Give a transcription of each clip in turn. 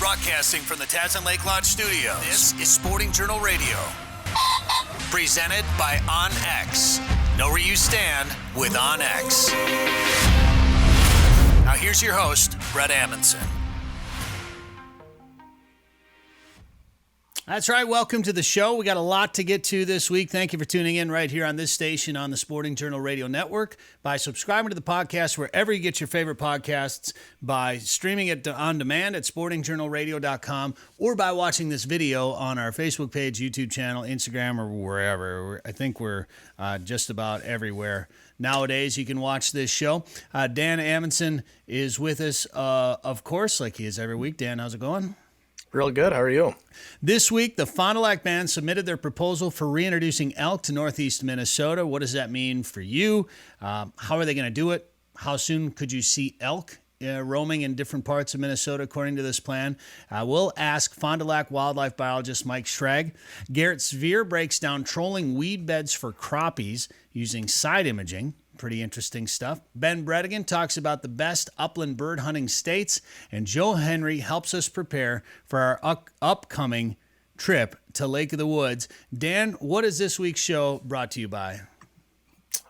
Broadcasting from the Tasman Lake Lodge studio, this is Sporting Journal Radio. Presented by OnX. Know where you stand with OnX. Now here's your host, Brett Amundsen. That's right. Welcome to the show. We got a lot to get to this week. Thank you for tuning in right here on this station on the Sporting Journal Radio Network, by subscribing to the podcast wherever you get your favorite podcasts, by streaming it on demand at sportingjournalradio.com, or by watching this video on our Facebook page, YouTube channel, Instagram, or wherever. I think we're just about everywhere. Nowadays, you can watch this show. Dan Amundsen is with us, of course, like he is every week. Dan, how's it going? Real good. How are you? This week, the Fond du Lac band submitted their proposal for reintroducing elk to northeast Minnesota. What does that mean for you? How are they going to do it? How soon could you see elk roaming in different parts of Minnesota according to this plan? We'll ask Fond du Lac wildlife biologist Mike Schrage. Garett Svir breaks down trolling weed beds for crappies using side imaging. Pretty interesting stuff. Ben Brettingen talks about the best upland bird hunting states, and Joe Henry helps us prepare for our upcoming trip to Lake of the Woods. Dan, what is this week's show brought to you by?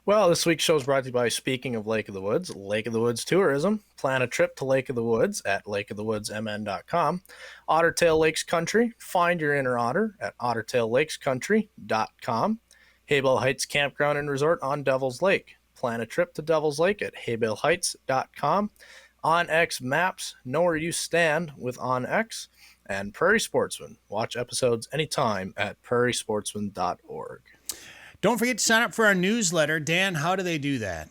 Well, this week's show is brought to you by, speaking of Lake of the Woods Tourism. Plan a trip to Lake of the Woods at lakeofthewoodsmn.com. Ottertail Lakes Country. Find your inner otter at ottertaillakescountry.com. Haybell Heights Campground and Resort on Devil's Lake. Plan a trip to Devil's Lake at haybellheights.com. OnX Maps, know where you stand with OnX. And Prairie Sportsman, watch episodes anytime at prairiesportsman.org. Don't forget to sign up for our newsletter. Dan, how do they do that?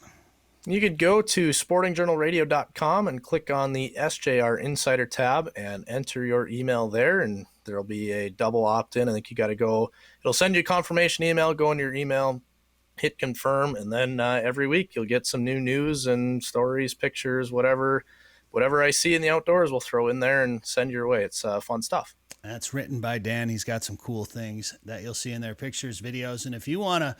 You could go to sportingjournalradio.com and click on the SJR Insider tab and enter your email there, and there'll be a double opt-in. I think you got to go. It'll send you a confirmation email, go into your email, hit confirm, and then every week you'll get some new news and stories, pictures, whatever I see in the outdoors we'll throw in there and send your way. It's fun stuff. That's written by Dan. He's got some cool things that you'll see in there, pictures, videos. And if you want to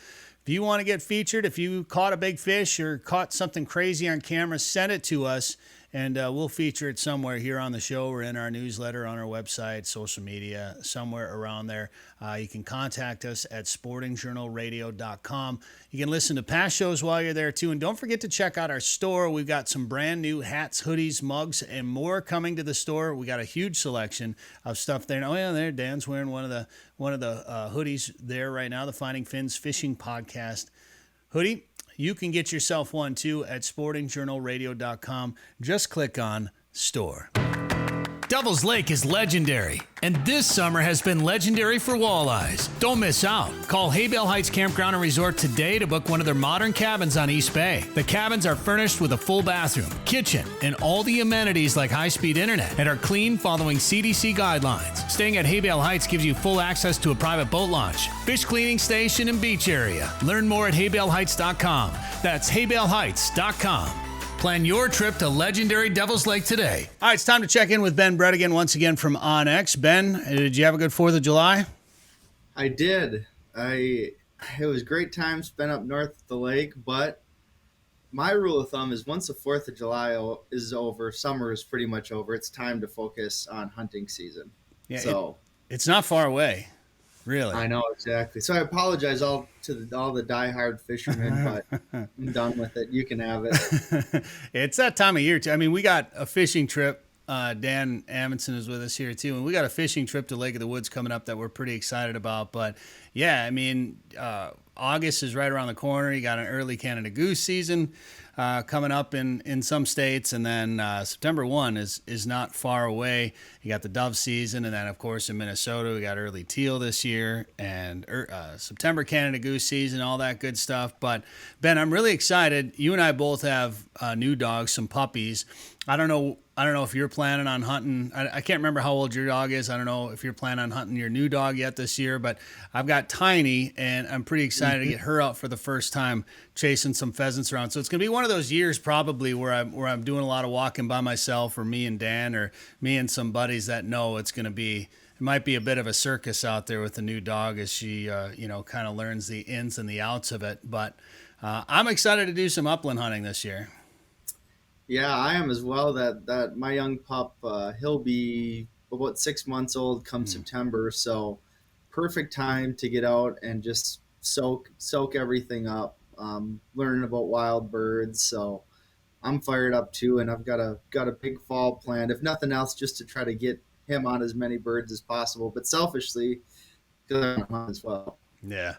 get featured, if you caught a big fish or caught something crazy on camera, send it to us, and we'll feature it somewhere here on the show or in our newsletter, on our website, social media, somewhere around there. You can contact us at sportingjournalradio.com. You can listen to past shows while you're there, too. And don't forget to check out our store. We've got some brand new hats, hoodies, mugs, and more coming to the store. We got a huge selection of stuff there. Oh, yeah, there, Dan's wearing one of the hoodies there right now, the Finding Fins Fishing Podcast hoodie. You can get yourself one, too, at sportingjournalradio.com. Just click on Store. Devil's Lake is legendary, and this summer has been legendary for walleyes. Don't miss out. Call Haybell Heights Campground and Resort today to book one of their modern cabins on East Bay. The cabins are furnished with a full bathroom, kitchen, and all the amenities like high-speed internet, and are clean following CDC guidelines. Staying at Haybell Heights gives you full access to a private boat launch, fish cleaning station, and beach area. Learn more at haybellheights.com. That's haybellheights.com. Plan your trip to legendary Devil's Lake today. All right, it's time to check in with Ben Brettingen once again from OnX. Ben, did you have a good 4th of July? I did. It was a great time spent up north of the lake, but my rule of thumb is once the 4th of July is over, summer is pretty much over. It's time to focus on hunting season. Yeah, it's not far away. Really? I know, exactly. So I apologize to all the diehard fishermen, but I'm done with it. You can have it. It's that time of year, too. I mean, we got a fishing trip. Dan Amundsen is with us here, too. And we got a fishing trip to Lake of the Woods coming up that we're pretty excited about. But, yeah, I mean, August is right around the corner. You got an early Canada goose season coming up in some states, and then September 1 is not far away. You got the dove season, and then, of course, in Minnesota, we got early teal this year, and September Canada goose season, all that good stuff. But, Ben, I'm really excited. You and I both have new dogs, some puppies. I don't know if you're planning on hunting. I can't remember how old your dog is. I don't know if you're planning on hunting your new dog yet this year, but I've got Tiny, and I'm pretty excited to get her out for the first time chasing some pheasants around. So it's going to be one of those years probably where I'm doing a lot of walking by myself, or me and Dan, or me and some buddies that know it's going to be. It might be a bit of a circus out there with the new dog as she, kind of learns the ins and the outs of it. But I'm excited to do some upland hunting this year. Yeah, I am as well. That my young pup, he'll be about 6 months old come September. So perfect time to get out and just soak everything up, learning about wild birds. So I'm fired up too, and I've got a big fall planned. If nothing else, just to try to get him on as many birds as possible. But selfishly, because I'm on as well. Yeah.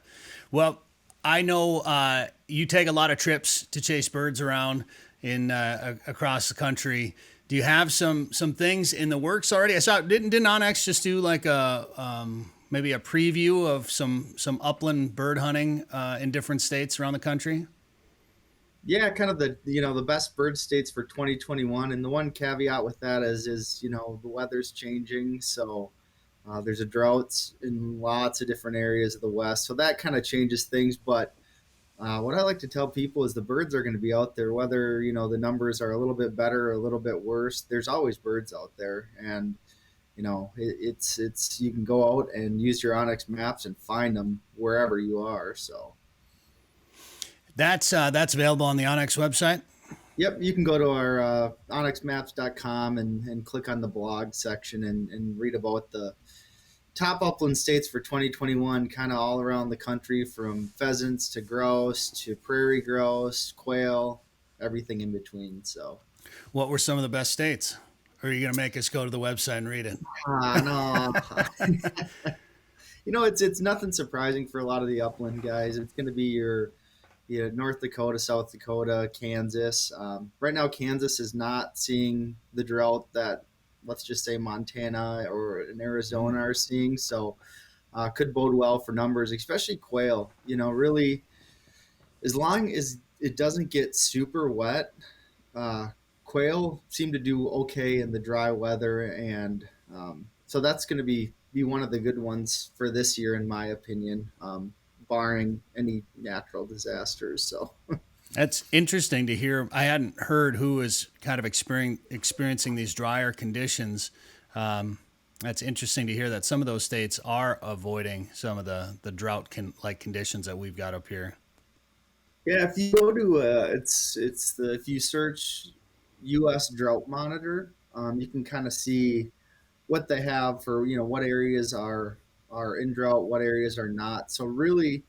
Well, I know you take a lot of trips to chase birds around in across the country. Do you have some things in the works already? I saw didn't Onyx just do like a maybe a preview of some upland bird hunting in different states around the country? Yeah, kind of the best bird states for 2021, and the one caveat with that is the weather's changing, so there's a droughts in lots of different areas of the West, so that kind of changes things. But what I like to tell people is the birds are going to be out there, whether the numbers are a little bit better or a little bit worse. There's always birds out there, and it's you can go out and use your Onyx maps and find them wherever you are. So. That's available on the Onyx website? Yep, you can go to our onyxmaps.com and click on the blog section and read about the top upland states for 2021, kind of all around the country, from pheasants to grouse to prairie grouse, quail, everything in between. So, what were some of the best states? Or are you going to make us go to the website and read it? No. It's nothing surprising for a lot of the upland guys. It's going to be your North Dakota, South Dakota, Kansas. Right now, Kansas is not seeing the drought that, let's just say, Montana or in Arizona are seeing. So could bode well for numbers, especially quail. Really, as long as it doesn't get super wet, quail seem to do okay in the dry weather. And so that's going to be one of the good ones for this year, in my opinion. Barring any natural disasters. So that's interesting to hear. I hadn't heard who was kind of experiencing these drier conditions. That's interesting to hear that some of those states are avoiding some of the drought like conditions that we've got up here. Yeah, if you go to if you search U.S. Drought Monitor, you can kind of see what they have for what areas are in drought, what areas are not. So really,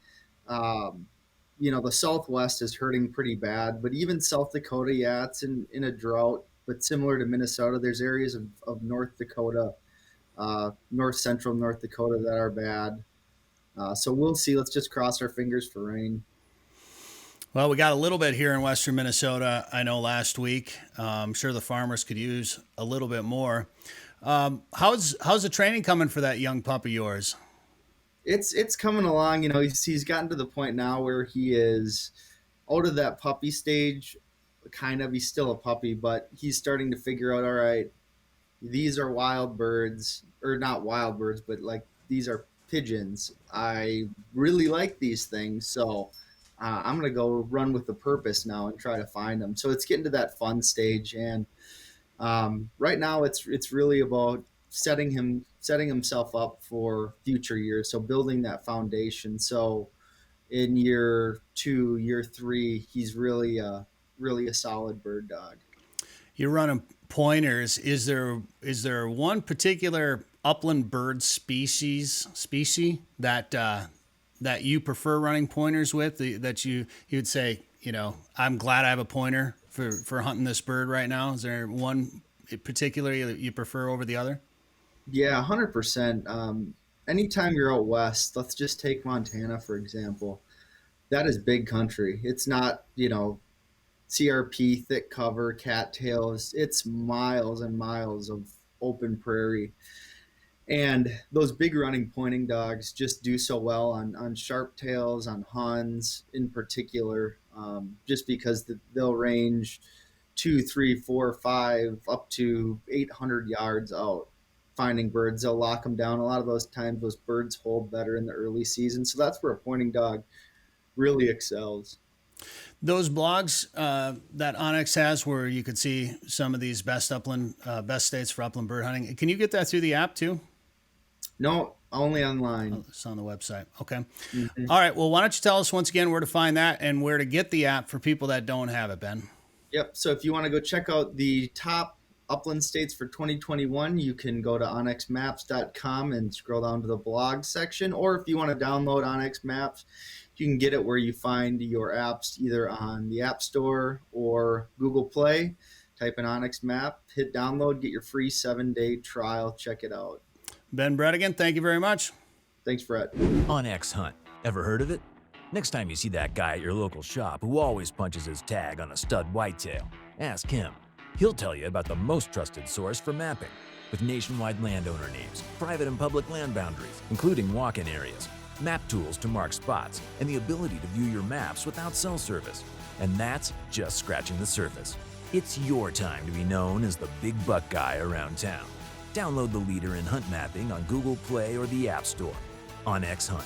the Southwest is hurting pretty bad, but even South Dakota, yeah, it's in a drought, but similar to Minnesota, there's areas of North Dakota, north central North Dakota that are bad. So we'll see. Let's just cross our fingers for rain. Well, we got a little bit here in western Minnesota, I know, last week. I'm sure the farmers could use a little bit more. How's the training coming for that young pup of yours? It's coming along. He's gotten to the point now where he is out of that puppy stage. Kind of, he's still a puppy, but he's starting to figure out, all right, these are wild birds, or not wild birds, but like these are pigeons. I really like these things, so I'm gonna go run with the purpose now and try to find them. So it's getting to that fun stage, and right now it's really about setting himself up for future years. So building that foundation. So in year 2, year 3, he's really a solid bird dog. You're running pointers. Is there one particular upland bird species that you prefer running pointers with, that you would say, I'm glad I have a pointer for hunting this bird right now? Is there one particularly that you prefer over the other? Yeah, 100%. Anytime you're out west, let's just take Montana, for example. That is big country. It's not, CRP, thick cover, cattails. It's miles and miles of open prairie. And those big running pointing dogs just do so well on sharp tails, on Huns in particular, just because they'll range 2, 3, 4, 5, up to 800 yards out. Finding birds, they'll lock them down. A lot of those times, those birds hold better in the early season. So that's where a pointing dog really excels. Those blogs that Onyx has, where you could see some of these best states for upland bird hunting, can you get that through the app too? No, only online. Oh, it's on the website. Okay. Mm-hmm. All right. Well, why don't you tell us once again where to find that and where to get the app for people that don't have it, Ben? Yep. So if you want to go check out the top upland states for 2021, you can go to onxmaps.com and scroll down to the blog section. Or if you want to download Onyx Maps, you can get it where you find your apps, either on the App Store or Google Play. Type in Onyx Map, hit download, get your free 7-day trial. Check it out. Ben Brettingen, thank you very much. Thanks, Brett. OnX Hunt. Ever heard of it? Next time you see that guy at your local shop who always punches his tag on a stud whitetail, ask him. He'll tell you about the most trusted source for mapping, with nationwide landowner names, private and public land boundaries, including walk-in areas, map tools to mark spots, and the ability to view your maps without cell service. And that's just scratching the surface. It's your time to be known as the big buck guy around town. Download the leader in hunt mapping on Google Play or the App Store. OnX Hunt.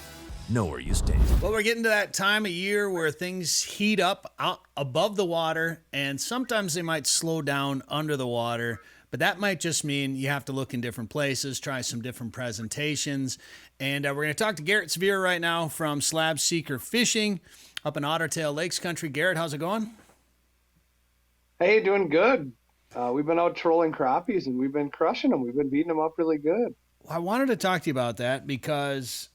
Know where you stand. Well, we're getting to that time of year where things heat up out above the water, and sometimes they might slow down under the water, but that might just mean you have to look in different places, try some different presentations. And we're going to talk to Garett Svir right now from Slab Seeker Fishing up in Otter Tail Lakes Country. Garett, how's it going? Hey, doing good. We've been out trolling crappies, and we've been crushing them. We've been beating them up really good. I wanted to talk to you about that because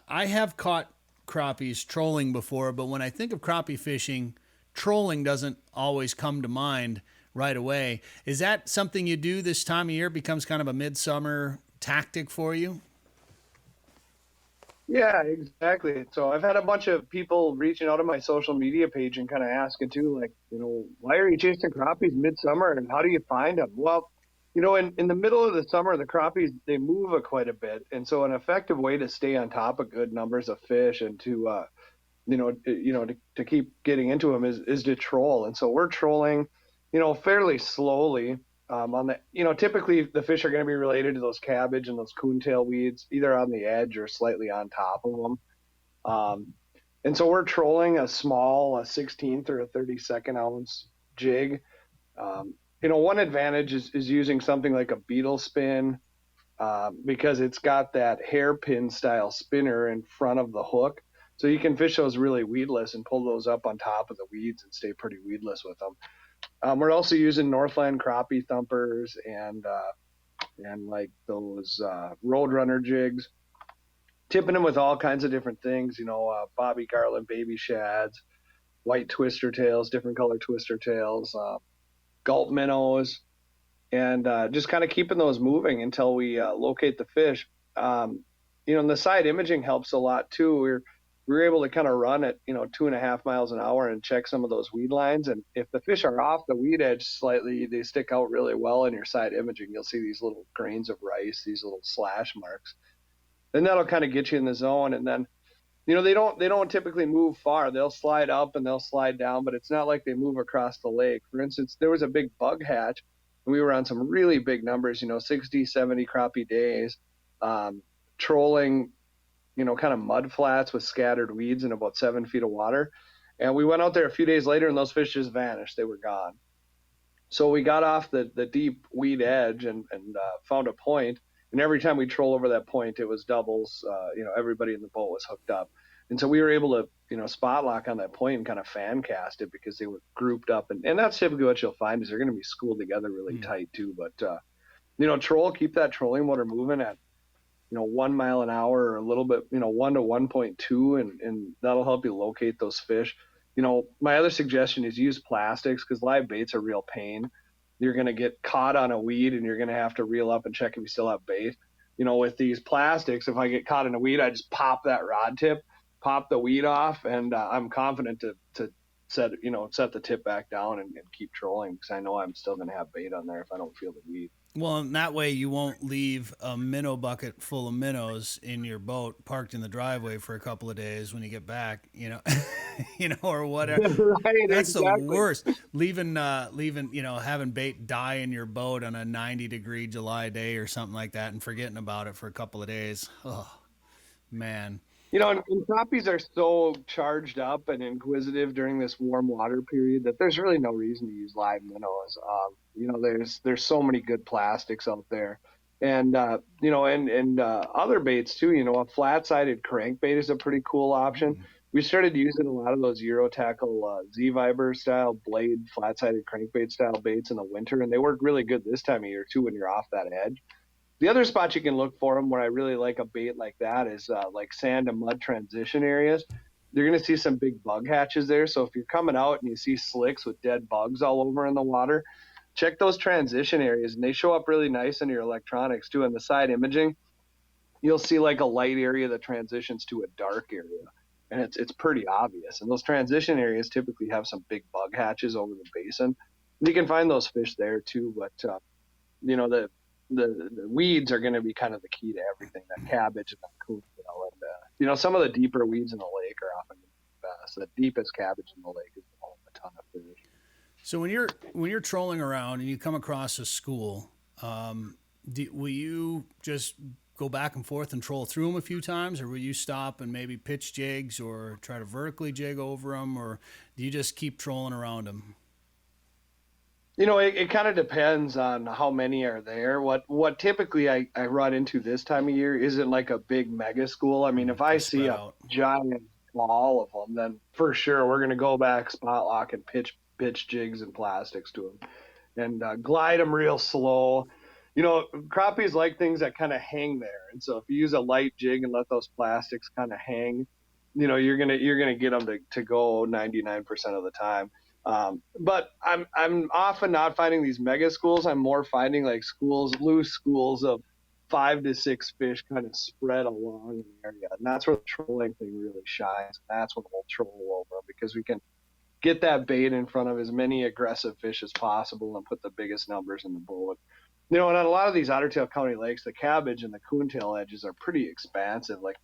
I have caught crappies trolling before, but when I think of crappie fishing, trolling doesn't always come to mind right away. Is that something you do this time of year? Becomes kind of a midsummer tactic for you? Yeah, exactly. So I've had a bunch of people reaching out on my social media page and kind of asking too, like, why are you chasing crappies midsummer and how do you find them? Well, in the middle of the summer, the crappies, they move quite a bit. And so an effective way to stay on top of good numbers of fish and to, to keep getting into them is to troll. And so we're trolling, fairly slowly. On the, typically the fish are going to be related to those cabbage and those coontail weeds, either on the edge or slightly on top of them. And so we're trolling a small, 16th or a 32nd ounce jig. One advantage is using something like a beetle spin because it's got that hairpin style spinner in front of the hook. So you can fish those really weedless and pull those up on top of the weeds and stay pretty weedless with them. We're also using Northland crappie thumpers and like those Roadrunner jigs, tipping them with all kinds of different things, Bobby Garland baby shads, white twister tails, different color twister tails, gulp minnows, and just kind of keeping those moving until we locate the fish. And the side imaging helps a lot too. We were able to kind of run at 2.5 miles an hour and check some of those weed lines. And if the fish are off the weed edge slightly, they stick out really well in your side imaging. You'll see these little grains of rice, these little slash marks. Then that'll kind of get you in the zone. And then, they don't typically move far. They'll slide up and they'll slide down, but it's not like they move across the lake. For instance, there was a big bug hatch and we were on some really big numbers, 60, 70 crappie days, trolling, kind of mud flats with scattered weeds in about 7 feet of water. And we went out there a few days later and those fish just vanished. They were gone. So we got off the deep weed edge and found a point. And every time we troll over that point, it was doubles. Everybody in the boat was hooked up. And so we were able to, spot lock on that point and kind of fan cast it because they were grouped up. And that's typically what you'll find is they're going to be schooled together really tight too. But, keep that trolling motor moving at, 1 mile an hour or a little bit, 1 to 1.2, and that'll help you locate those fish. My other suggestion is use plastics because live bait's a real pain. You're going to get caught on a weed and you're going to have to reel up and check if you still have bait. With these plastics, if I get caught in a weed, I just pop that rod tip, pop the weed off, and I'm confident to set the tip back down and keep trolling because I know I'm still going to have bait on there if I don't feel the weed. Well, and that way you won't leave a minnow bucket full of minnows in your boat parked in the driveway for a couple of days when you get back, or whatever. Right, That's exactly. the worst. Leaving, having bait die in your boat on a 90-degree July day or something like that and forgetting about it for a couple of days. Oh, man. And crappies are so charged up and inquisitive during this warm water period that there's really no reason to use live minnows. There's so many good plastics out there, and other baits too. A flat-sided crankbait is a pretty cool option. we started using a lot of those Euro tackle Z-Viber style blade, flat-sided crankbait style baits in the winter, and they work really good this time of year too when you're off that edge. The other spot you can look for them where I really like a bait like that is like sand and mud transition areas. You're going to see some big bug hatches there. So if you're coming out and you see slicks with dead bugs all over in the water, check those transition areas, and they show up really nice in your electronics too. In the side imaging, you'll see like a light area that transitions to a dark area, and it's pretty obvious. And those transition areas typically have some big bug hatches over the basin. And you can find those fish there too, but you know, the weeds are going to be kind of the key to everything. That cabbage and the coontail, and you know, some of the deeper weeds in the lake are often the best. The deepest cabbage in the lake is home a ton of fish. So when you're trolling around and you come across a school, will you just go back and forth and troll through them a few times, or will you stop and maybe pitch jigs or try to vertically jig over them, or do you just keep trolling around them? You know, it kind of depends on how many are there. What typically I run into this time of year isn't like a big mega school. I mean, if I see a giant ball of them, then for sure we're going to go back, spot lock, and pitch jigs and plastics to them, and glide them real slow. You know, crappies like things that kind of hang there, and so if you use a light jig and let those plastics kind of hang, you know, you're gonna get them to go 99% of the time. But I'm often not finding these mega schools. I'm more finding like loose schools of 5 to 6 fish kind of spread along the area, and that's where the trolling thing really shines. That's when we'll troll over them, because we can get that bait in front of as many aggressive fish as possible and put the biggest numbers in the boat. You know, and on a lot of these Ottertail County lakes, the cabbage and the coontail edges are pretty expansive. Like,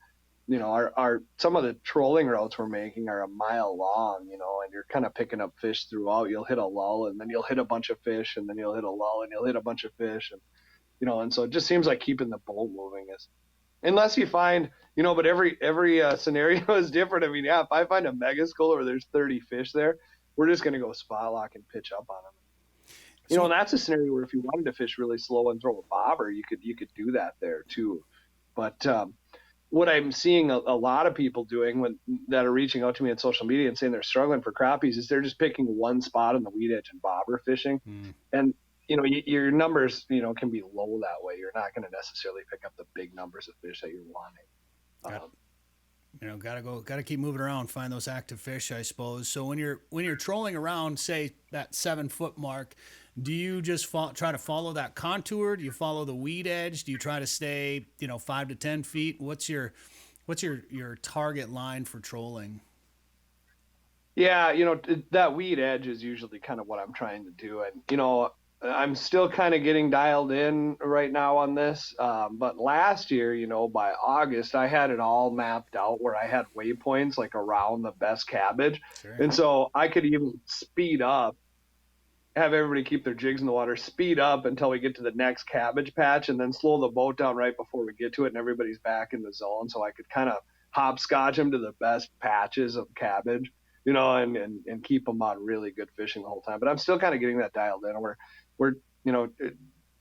you know, our some of the trolling routes we're making are a mile long, you know, and you're kind of picking up fish throughout. You'll hit a lull, and then you'll hit a bunch of fish, and then you'll hit a lull, and you'll hit a bunch of fish. And, you know, and so it just seems like keeping the boat moving is, unless you find, you know, but every scenario is different. I mean, yeah, if I find a mega school where there's 30 fish there, we're just going to go spot lock and pitch up on them. You know, and that's a scenario where if you wanted to fish really slow and throw a bobber, you could do that there too. But what I'm seeing a lot of people doing that are reaching out to me on social media and saying they're struggling for crappies is they're just picking one spot on the weed edge and bobber fishing. And, you know, your numbers, you know, can be low that way. You're not going to necessarily pick up the big numbers of fish that you're wanting. You know, gotta keep moving around, find those active fish, I suppose. So when you're trolling around, say that 7 foot mark, do you just try to follow that contour? Do you follow the weed edge? Do you try to stay, you know, 5 to 10 feet? What's your target line for trolling? Yeah, you know, that weed edge is usually kind of what I'm trying to do. And, you know, I'm still kind of getting dialed in right now on this. But last year, you know, by August, I had it all mapped out where I had waypoints like around the best cabbage. Sure. And so I could even speed up, have everybody keep their jigs in the water, speed up until we get to the next cabbage patch, and then slow the boat down right before we get to it, and everybody's back in the zone. So I could kind of hopscotch them to the best patches of cabbage, you know, and keep them on really good fishing the whole time. But I'm still kind of getting that dialed in. We're you know,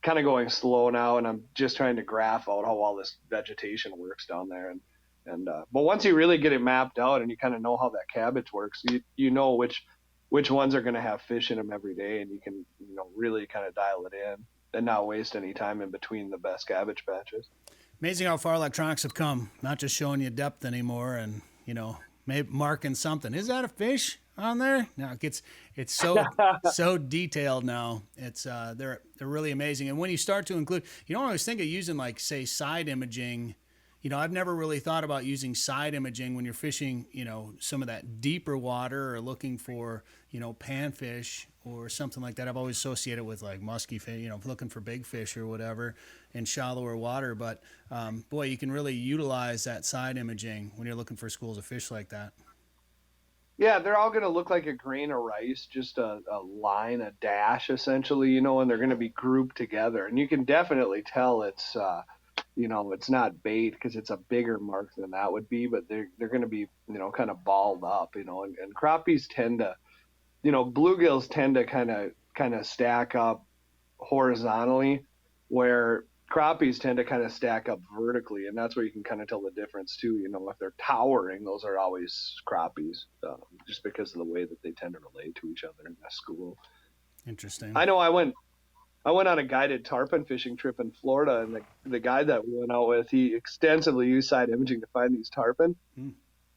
kind of going slow now, and I'm just trying to graph out how all this vegetation works down there. And but once you really get it mapped out and you kind of know how that cabbage works, you know which ones are going to have fish in them every day, and you can, you know, really kind of dial it in and not waste any time in between the best cabbage patches. Amazing how far electronics have come, not just showing you depth anymore and, you know, maybe marking something. Is that a fish on there? No, it's so detailed now. It's they're really amazing. And when you start to include, you don't always think of using, like, say, side imaging. You know, I've never really thought about using side imaging when you're fishing, you know, some of that deeper water or looking for, you know, panfish or something like that. I've always associated with like musky fish, you know, looking for big fish or whatever in shallower water. But boy, you can really utilize that side imaging when you're looking for schools of fish like that. Yeah, they're all going to look like a grain of rice, just a line, a dash, essentially, you know, and they're going to be grouped together. And you can definitely tell it's, you know, it's not bait because it's a bigger mark than that would be, but they're going to be, you know, kind of balled up, you know, and crappies tend to, you know, bluegills tend to kind of stack up horizontally, where crappies tend to kind of stack up vertically, and that's where you can kind of tell the difference too. You know, if they're towering, those are always crappies, just because of the way that they tend to relate to each other in the school. Interesting. I know I went on a guided tarpon fishing trip in Florida, and the guide that we went out with, he extensively used side imaging to find these tarpon.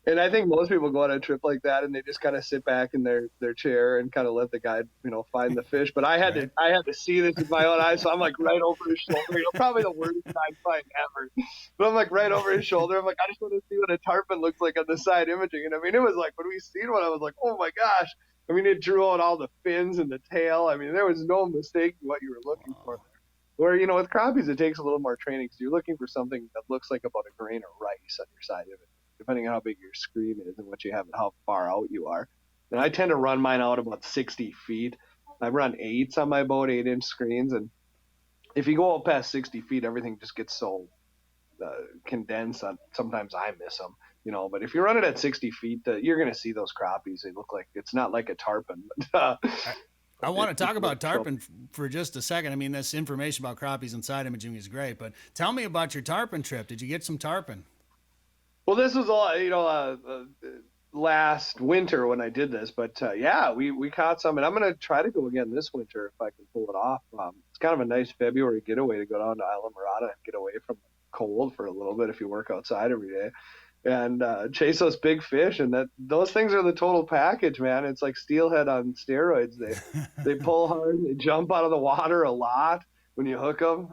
And I think most people go on a trip like that and they just kind of sit back in their chair and kind of let the guide, you know, find the fish. But I had to see this with my own eyes, so I'm like right over his shoulder. You know, probably the worst guide find ever. But I'm like right over his shoulder. I'm like, I just want to see what a tarpon looks like on the side imaging. And I mean, it was like when we seen one, I was like, oh my gosh. I mean, it drew out all the fins and the tail. I mean, there was no mistaking what you were looking for there. Where, you know, with crappies, it takes a little more training because you're looking for something that looks like about a grain of rice on your side of it, depending on how big your screen is and what you have and how far out you are. And I tend to run mine out about 60 feet. I run 8s on my boat, 8-inch screens. And if you go out past 60 feet, everything just gets so condensed. Sometimes I miss them, you know. But if you run it at 60 feet, you're going to see those crappies. They look like, it's not like a tarpon. But, I want to talk about tarpon for just a second. I mean, this information about crappies and side imaging is great, but tell me about your tarpon trip. Did you get some tarpon? Well, this was all, you know, last winter when I did this, but yeah, we caught some, and I'm going to try to go again this winter if I can pull it off. It's kind of a nice February getaway to go down to Isla Mirada and get away from cold for a little bit if you work outside every day, and chase those big fish. And those things are the total package, man. It's like steelhead on steroids. They pull hard, they jump out of the water a lot when you hook them.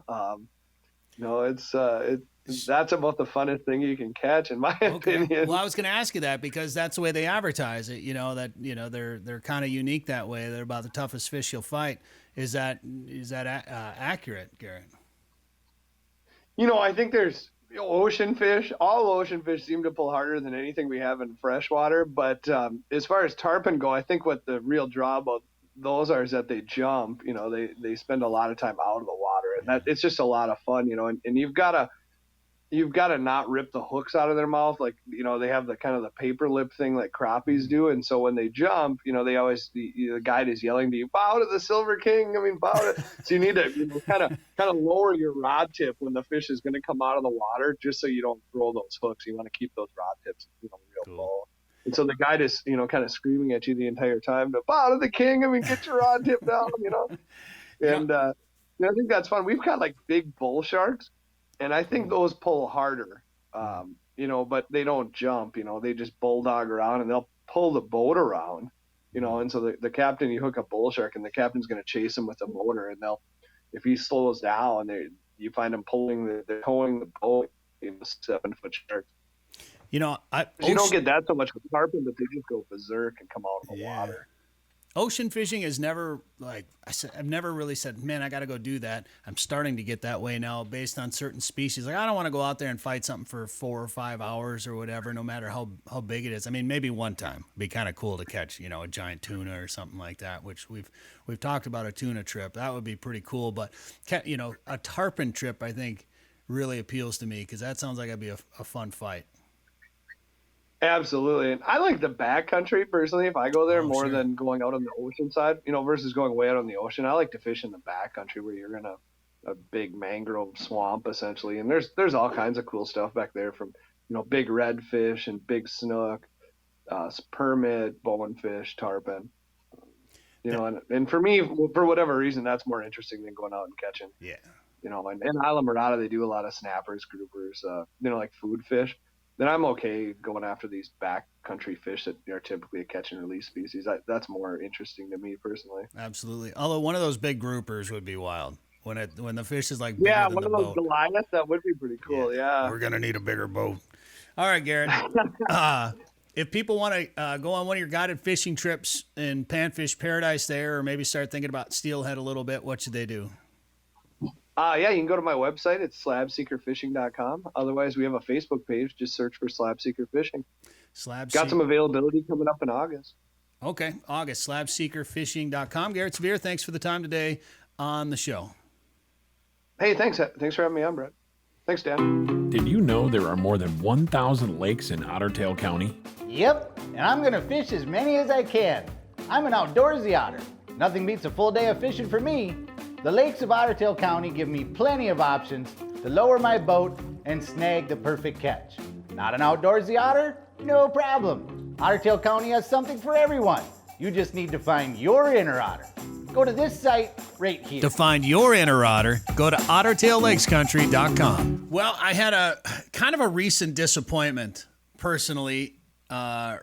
You know, that's about the funnest thing you can catch, in my opinion. Well, I was going to ask you that because that's the way they advertise it. You know that they're kind of unique that way. They're about the toughest fish you'll fight. Is that accurate, Garett? You know, I think there's ocean fish. All ocean fish seem to pull harder than anything we have in freshwater. But as far as tarpon go, I think what the real draw about those are is that they jump. You know, they spend a lot of time out of the water, and that it's just a lot of fun. You know, and you've got to not rip the hooks out of their mouth. Like, you know, they have the kind of the paper lip thing like crappies do. And so when they jump, you know, they always, the guide is yelling to you, bow to the Silver King. I mean, bow to, so you need to, you know, kind of lower your rod tip when the fish is going to come out of the water, just so you don't throw those hooks. You want to keep those rod tips, you know, real low. And so the guide is, you know, kind of screaming at you the entire time to bow to the king. I mean, get your rod tip down, you know? And I think that's fun. We've got like big bull sharks. And I think those pull harder, you know, but they don't jump, you know, they just bulldog around and they'll pull the boat around, you know, and so the captain, you hook a bull shark and the captain's going to chase him with a motor, and if he slows down, you find him they're towing the boat, you know, 7-foot sharks. You know, you don't get that so much with tarpon, but they just go berserk and come out of the water. Ocean fishing is never I've never really said, man, I got to go do that. I'm starting to get that way now based on certain species. Like, I don't want to go out there and fight something for 4 or 5 hours or whatever, no matter how big it is. I mean, maybe one time it'd be kind of cool to catch, you know, a giant tuna or something like that, which we've talked about a tuna trip. That would be pretty cool. But, you know, a tarpon trip, I think, really appeals to me because that sounds like it'd be a fun fight. Absolutely. And I like the backcountry personally. If I go there more than going out on the ocean side, you know, versus going way out on the ocean, I like to fish in the backcountry where you're in a big mangrove swamp essentially. And there's all kinds of cool stuff back there, from, you know, big redfish and big snook, permit, bonefish, tarpon. You know, and for me, for whatever reason, that's more interesting than going out and catching. Yeah. You know, and in Isla Mirada, they do a lot of snappers, groupers, you know, like food fish. Then I'm okay going after these backcountry fish that are typically a catch and release species. That's more interesting to me personally. Absolutely. Although one of those big groupers would be wild when the fish is like bigger than one of those Goliaths, that would be pretty cool. Yeah. We're gonna need a bigger boat. All right, Garett. If people want to go on one of your guided fishing trips in Panfish Paradise there, or maybe start thinking about steelhead a little bit, what should they do? Yeah, you can go to my website. It's slabseekerfishing.com. Otherwise, we have a Facebook page. Just search for Slab Seeker Fishing. Got some availability coming up in August. Okay, August, slabseekerfishing.com. Garett Svir, thanks for the time today on the show. Hey, thanks. Thanks for having me on, Brett. Thanks, Dan. Did you know there are more than 1,000 lakes in Otter Tail County? Yep, and I'm going to fish as many as I can. I'm an outdoorsy otter. Nothing beats a full day of fishing for me. The lakes of Otter Tail County give me plenty of options to lower my boat and snag the perfect catch. Not an outdoorsy otter? No problem. Otter Tail County has something for everyone. You just need to find your inner otter. Go to this site right here. To find your inner otter, go to ottertaillakescountry.com. Well, I had a kind of a recent disappointment personally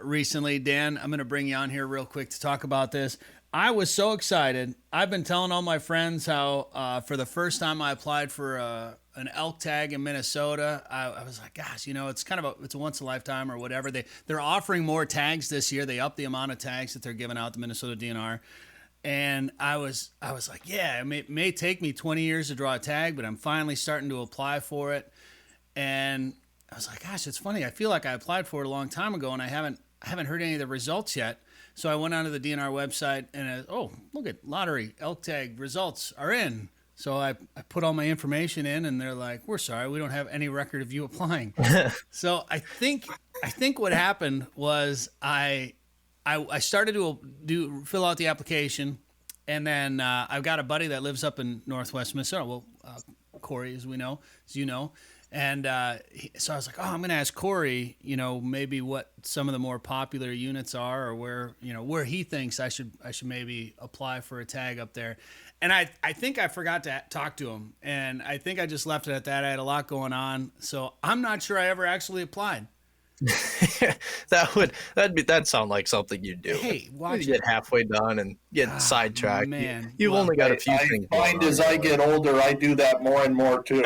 recently. Dan, I'm going to bring you on here real quick to talk about this. I was so excited. I've been telling all my friends how for the first time I applied for an elk tag in Minnesota. I was like, gosh, it's kind of it's a once in a lifetime or whatever. They're offering more tags this year. They upped the amount of tags that they're giving out, the Minnesota DNR. And I was like, yeah, it may take me 20 years to draw a tag, but I'm finally starting to apply for it. And I was like, gosh, it's funny. I feel like I applied for it a long time ago, and I haven't heard any of the results yet. So I went onto the DNR website, and look at lottery elk tag results are in. So I put all my information in, and they're like, we're sorry, we don't have any record of you applying. So I think what happened was I started to fill out the application, and then I've got a buddy that lives up in Northwest Minnesota. Well, Corey, as you know, and so I was like, I'm going to ask Corey, maybe what some of the more popular units are, or where he thinks I should maybe apply for a tag up there. And I think I forgot to talk to him, and I think I just left it at that. I had a lot going on, so I'm not sure I ever actually applied. That'd sound like something you'd do. Hey, watch you get halfway done and get sidetracked. Man, you've only got a few things. As I get older, I do that more and more too.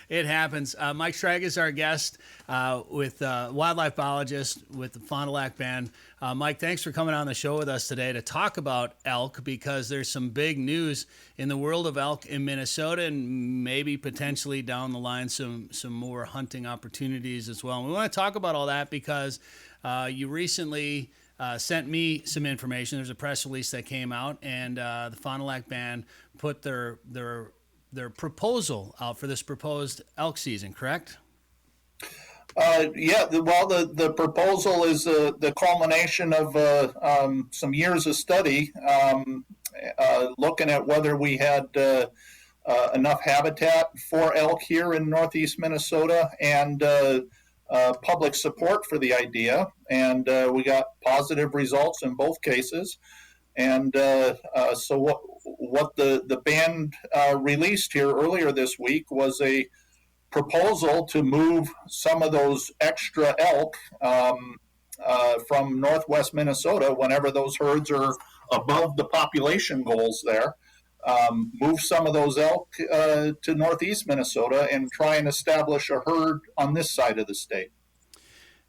It happens. Mike Schrage is our guest with wildlife biologist with the Fond du Lac band. Mike, thanks for coming on the show with us today to talk about elk, because there's some big news in the world of elk in Minnesota, and maybe potentially down the line some more hunting opportunities as well. And we want to talk about all that because you recently sent me some information. There's a press release that came out, and the Fond du Lac band put their proposal out for this proposed elk season, correct? The proposal is the culmination of some years of study looking at whether we had enough habitat for elk here in northeast Minnesota, and public support for the idea. And we got positive results in both cases. And so what the band released here earlier this week was a proposal to move some of those extra elk from northwest Minnesota, whenever those herds are above the population goals there, move some of those elk to northeast Minnesota and try and establish a herd on this side of the state.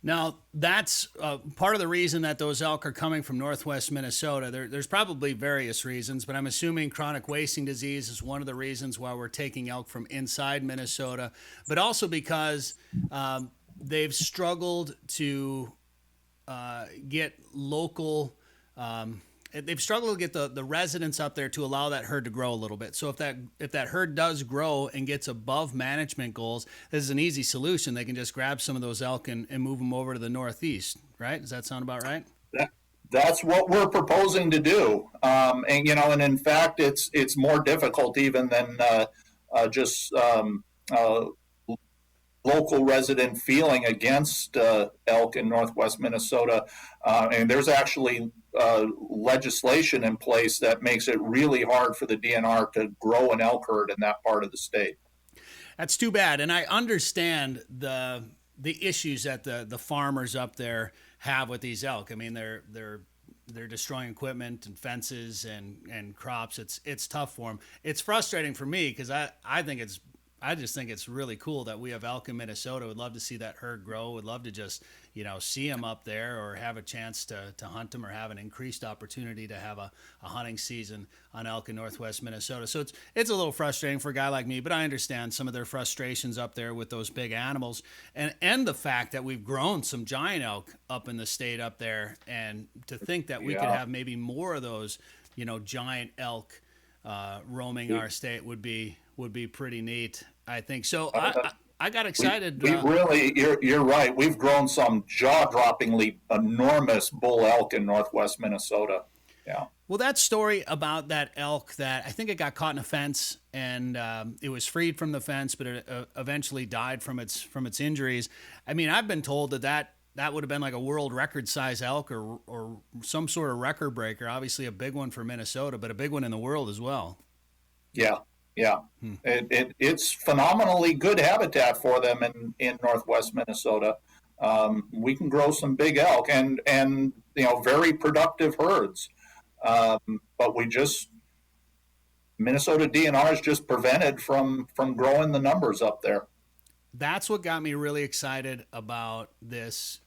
Now, that's part of the reason that those elk are coming from northwest Minnesota. There's probably various reasons, but I'm assuming chronic wasting disease is one of the reasons why we're taking elk from inside Minnesota, but also because they've struggled to get local they've struggled to get the residents up there to allow that herd to grow a little bit. So if that herd does grow and gets above management goals, this is an easy solution. They can just grab some of those elk and move them over to the northeast, right? Does that sound about right? That's what we're proposing to do. And in fact, it's more difficult even than just local resident feeling against elk in northwest Minnesota. And there's actually legislation in place that makes it really hard for the DNR to grow an elk herd in that part of the state. That's too bad. And I understand the issues that the farmers up there have with these elk. I mean, they're destroying equipment and fences and crops. It's tough for them. It's frustrating for me because I just think it's really cool that we have elk in Minnesota. Would love to see that herd grow. Would love to just, see them up there, or have a chance to hunt them, or have an increased opportunity to have a hunting season on elk in northwest Minnesota. So it's a little frustrating for a guy like me, but I understand some of their frustrations up there with those big animals, and the fact that we've grown some giant elk up in the state up there, and to think that we could have maybe more of those, giant elk roaming our state would be pretty neat, I think. So I got excited. You're right. We've grown some jaw-droppingly enormous bull elk in northwest Minnesota. Yeah. Well, that story about that elk that I think it got caught in a fence and it was freed from the fence, but it eventually died from its injuries. I mean, I've been told that would have been like a world record size elk or some sort of record breaker. Obviously, a big one for Minnesota, but a big one in the world as well. Yeah. Yeah. It's phenomenally good habitat for them in northwest Minnesota. We can grow some big elk and very productive herds. But Minnesota DNR is just prevented from growing the numbers up there. That's what got me really excited about this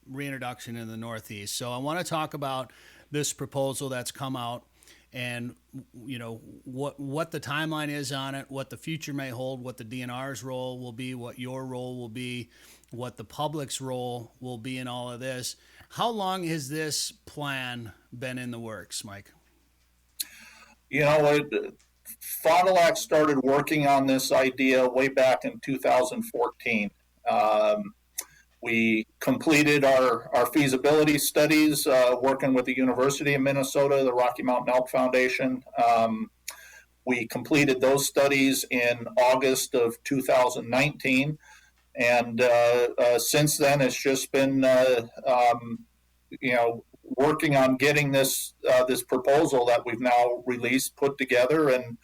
reintroduction in the Northeast. So I want to talk about this proposal that's come out and, what the timeline is on it, what the future may hold, what the DNR's role will be, what your role will be, what the public's role will be in all of this. How long has this plan been in the works, Mike? Fond du Lac started working on this idea way back in 2014. We completed our feasibility studies working with the University of Minnesota, the Rocky Mountain Elk Foundation. We completed those studies in August of 2019. And since then, it's just been, working on getting this proposal that we've now released put together and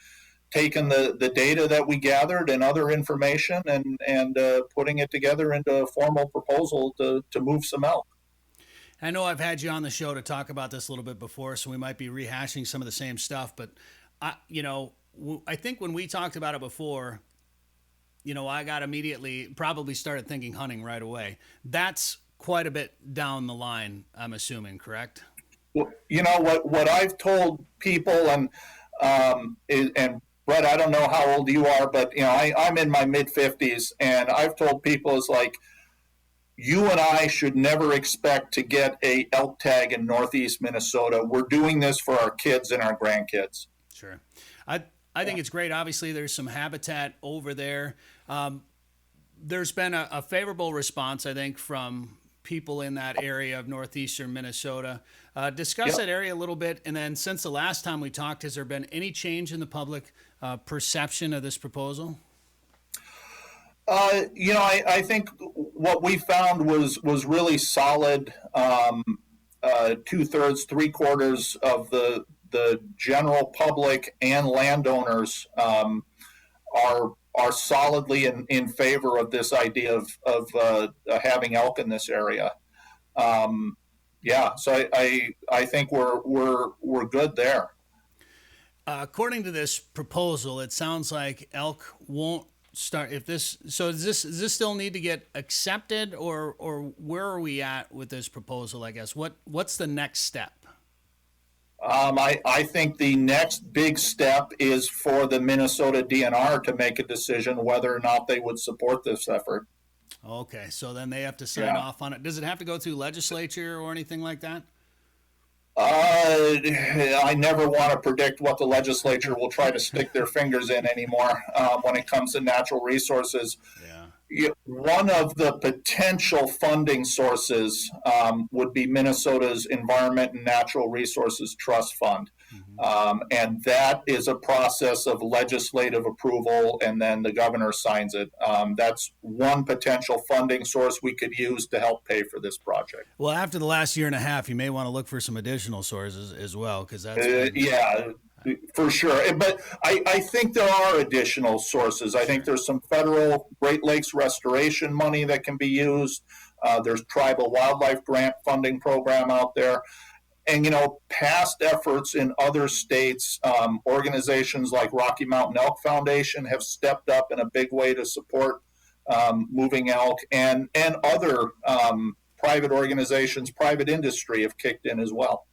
taken the data that we gathered and other information and putting it together into a formal proposal to move some elk. I know I've had you on the show to talk about this a little bit before, so we might be rehashing some of the same stuff. But, I think when we talked about it before, I got probably started thinking hunting right away. That's quite a bit down the line, I'm assuming, correct? Well, what I've told people, and Brett, I don't know how old you are, but I'm in my mid-50s, and I've told people it's like, you and I should never expect to get a elk tag in Northeast Minnesota. We're doing this for our kids and our grandkids. Sure. I think it's great. Obviously, there's some habitat over there. There's been a favorable response, I think, from people in that area of northeastern Minnesota. Discuss that area a little bit. And then since the last time we talked, has there been any change in the public perception of this proposal? I think what we found was really solid. 2/3, 3/4 of the general public and landowners are solidly in favor of this idea of having elk in this area. So I think we're good there. According to this proposal, it sounds like elk won't start if this. So does this still need to get accepted, or where are we at with this proposal? I guess what's the next step? I think the next big step is for the Minnesota DNR to make a decision whether or not they would support this effort. Okay, so then they have to sign off on it. Does it have to go through legislature or anything like that? I never want to predict what the legislature will try to stick their fingers in anymore when it comes to natural resources. One of the potential funding sources would be Minnesota's Environment and Natural Resources Trust Fund. And that is a process of legislative approval, and then the governor signs it. That's one potential funding source we could use to help pay for this project. Well, after the last year and a half, you may want to look for some additional sources as well, because that's for sure. But I think there are additional sources. I think there's some federal Great Lakes restoration money that can be used. There's tribal wildlife grant funding program out there. And, past efforts in other states, organizations like Rocky Mountain Elk Foundation have stepped up in a big way to support moving elk, and other private organizations, private industry have kicked in as well.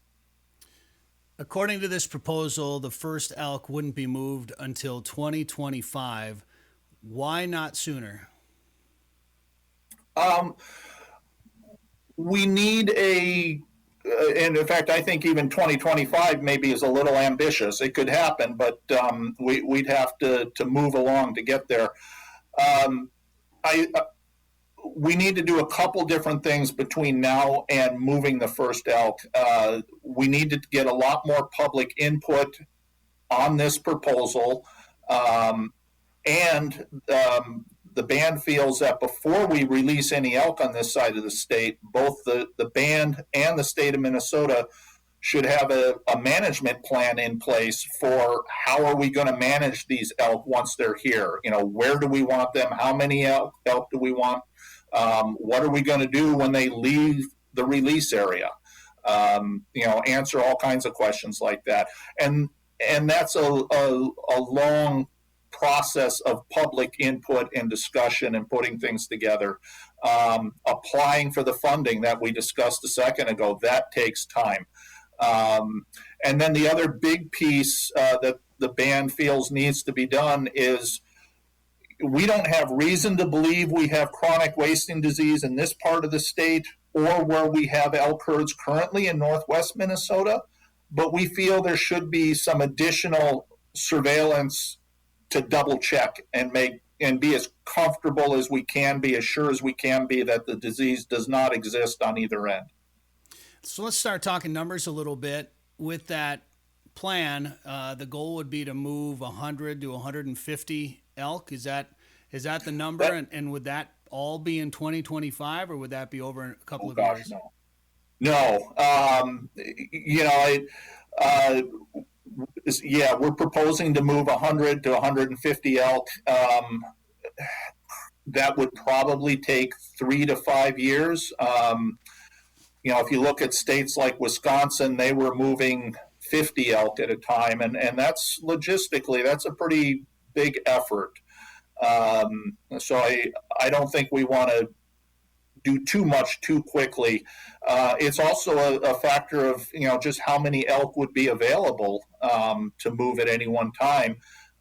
According to this proposal, the first elk wouldn't be moved until 2025. Why not sooner? We need and in fact, I think even 2025 maybe is a little ambitious. It could happen, but we'd have to move along to get there. we need to do a couple different things between now and moving the first elk. We need to get a lot more public input on this proposal. The band feels that before we release any elk on this side of the state, both the band and the state of Minnesota should have a management plan in place for how are we going to manage these elk once they're here. Where do we want them? How many elk do we want? What are we going to do when they leave the release area? Answer all kinds of questions like that. And that's a long process of public input and discussion and putting things together. Applying for the funding that we discussed a second ago, that takes time. And then the other big piece that the band feels needs to be done is we don't have reason to believe we have chronic wasting disease in this part of the state or where we have elk herds currently in northwest Minnesota, but we feel there should be some additional surveillance to double check and be as comfortable as we can be, as sure as we can be that the disease does not exist on either end. So let's start talking numbers a little bit. With that plan, the goal would be to move 100 to 150 elk. Is that the number? And would that all be in 2025, or would that be over a couple of years? No. We're proposing to move 100 to 150 elk. That would probably take 3 to 5 years. If you look at states like Wisconsin, they were moving 50 elk at a time, and that's logistically, that's a pretty big effort. So I don't think we want to do too much too quickly. It's also a factor of, just how many elk would be available to move at any one time.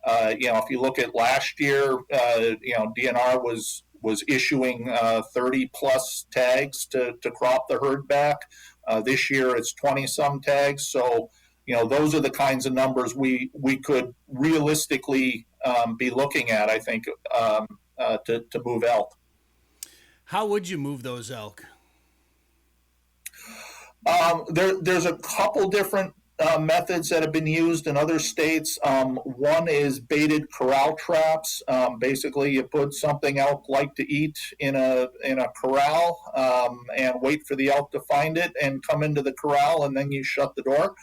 If you look at last year, DNR was issuing 30 plus tags to crop the herd back. This year it's 20 some tags. So, those are the kinds of numbers we could realistically be looking at, I think, to move elk. How would you move those elk? There's a couple different methods that have been used in other states. One is baited corral traps. Basically, you put something elk like to eat in a corral and wait for the elk to find it and come into the corral, and then you shut the door.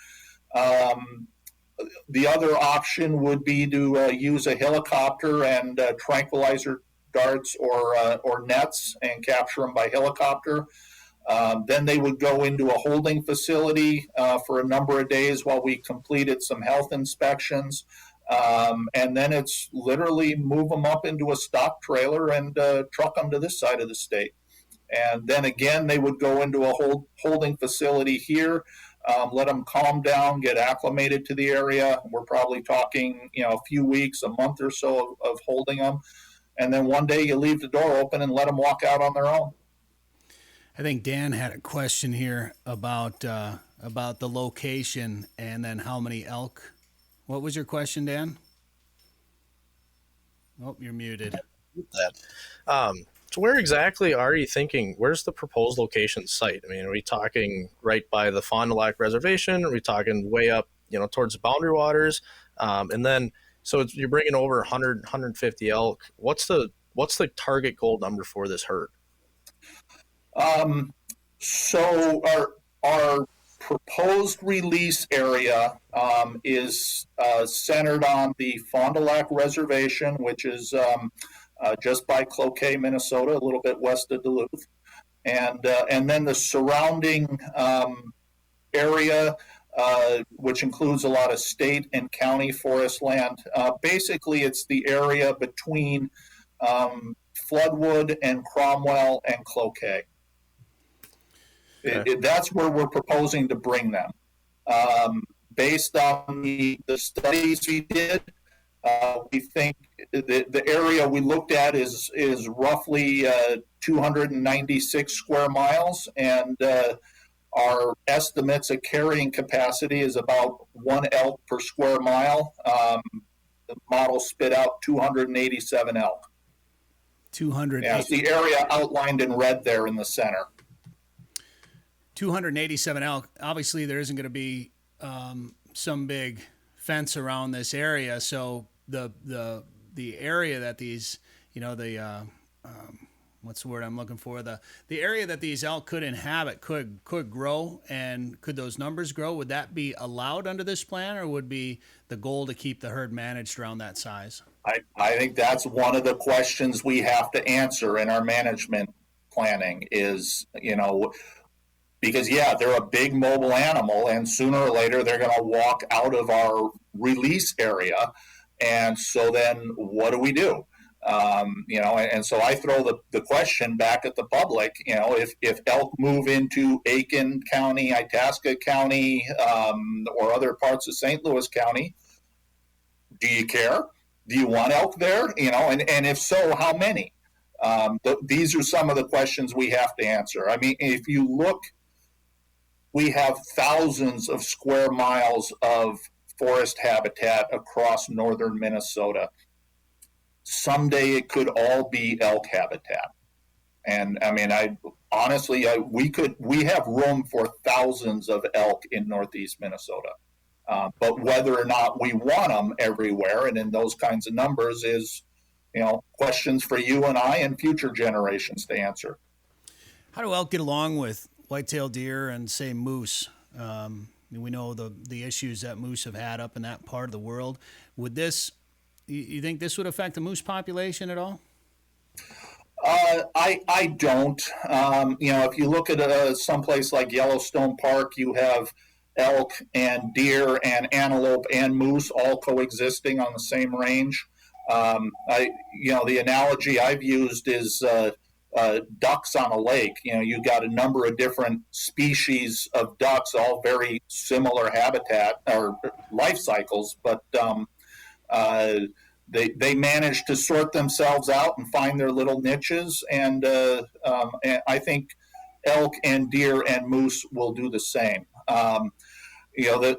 The other option would be to use a helicopter and tranquilizer darts or nets and capture them by helicopter. Then they would go into a holding facility for a number of days while we completed some health inspections. And then it's literally move them up into a stock trailer and truck them to this side of the state. And then again, they would go into a holding facility here, let them calm down, get acclimated to the area. We're probably talking, a few weeks, a month or so of holding them. And then one day you leave the door open and let them walk out on their own. I think Dan had a question here about the location and then how many elk. What was your question, Dan? Oh, you're muted. So where exactly are you thinking? Where's the proposed location site? I mean, are we talking right by the Fond du Lac Reservation? Are we talking way up, towards the boundary waters? And then, so you're bringing over 100, 150 elk. What's the target goal number for this herd? So our proposed release area is centered on the Fond du Lac Reservation, which is just by Cloquet, Minnesota, a little bit west of Duluth, and then the surrounding area, which includes a lot of state and county forest land. Basically, it's the area between Floodwood and Cromwell and Cloquet. That's where we're proposing to bring them. Based on the studies we did, we think the area we looked at is roughly 296 square miles, and our estimates of carrying capacity is about 1 elk per square mile. The model spit out 287 elk. 200. Yeah, it's the area outlined in red there in the center. 287 elk. Obviously, there isn't going to be some big fence around this area, so the area that these, what's the word I'm looking for? The area that these elk could inhabit could grow, and could those numbers grow? Would that be allowed under this plan, or would be the goal to keep the herd managed around that size? I think that's one of the questions we have to answer in our management planning is, because they're a big mobile animal, and sooner or later they're going to walk out of our release area. And so then what do we do? And so I throw the question back at the public, if elk move into Aiken County, Itasca County, or other parts of St. Louis County, do you care? Do you want elk there? And if so, how many? These are some of the questions we have to answer. I mean, if you look, we have thousands of square miles of forest habitat across northern Minnesota. Someday it could all be elk habitat. And I mean, we have room for thousands of elk in northeast Minnesota. But whether or not we want them everywhere and in those kinds of numbers is, questions for you and I and future generations to answer. How do elk get along with white-tailed deer and, say, moose? We know the issues that moose have had up in that part of the world. You think this would affect the moose population at all? I don't. If you look at someplace like Yellowstone Park, you have elk and deer and antelope and moose all coexisting on the same range. The analogy I've used is ducks on a lake. You got a number of different species of ducks, all very similar habitat or life cycles, but they manage to sort themselves out and find their little niches. And I think elk and deer and moose will do the same.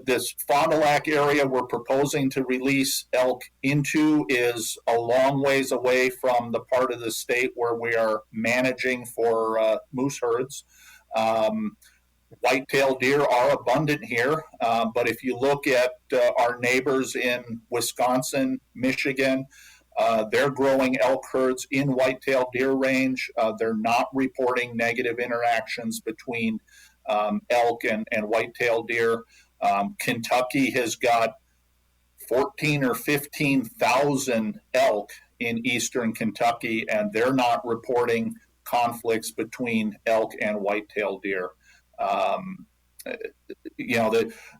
This Fond du Lac area we're proposing to release elk into is a long ways away from the part of the state where we are managing for moose herds. White-tailed deer are abundant here, but if you look at our neighbors in Wisconsin, Michigan, they're growing elk herds in white-tailed deer range. They're not reporting negative interactions between elk and white-tailed deer. Kentucky has got 14 or 15,000 elk in eastern Kentucky, and they're not reporting conflicts between elk and white-tailed deer.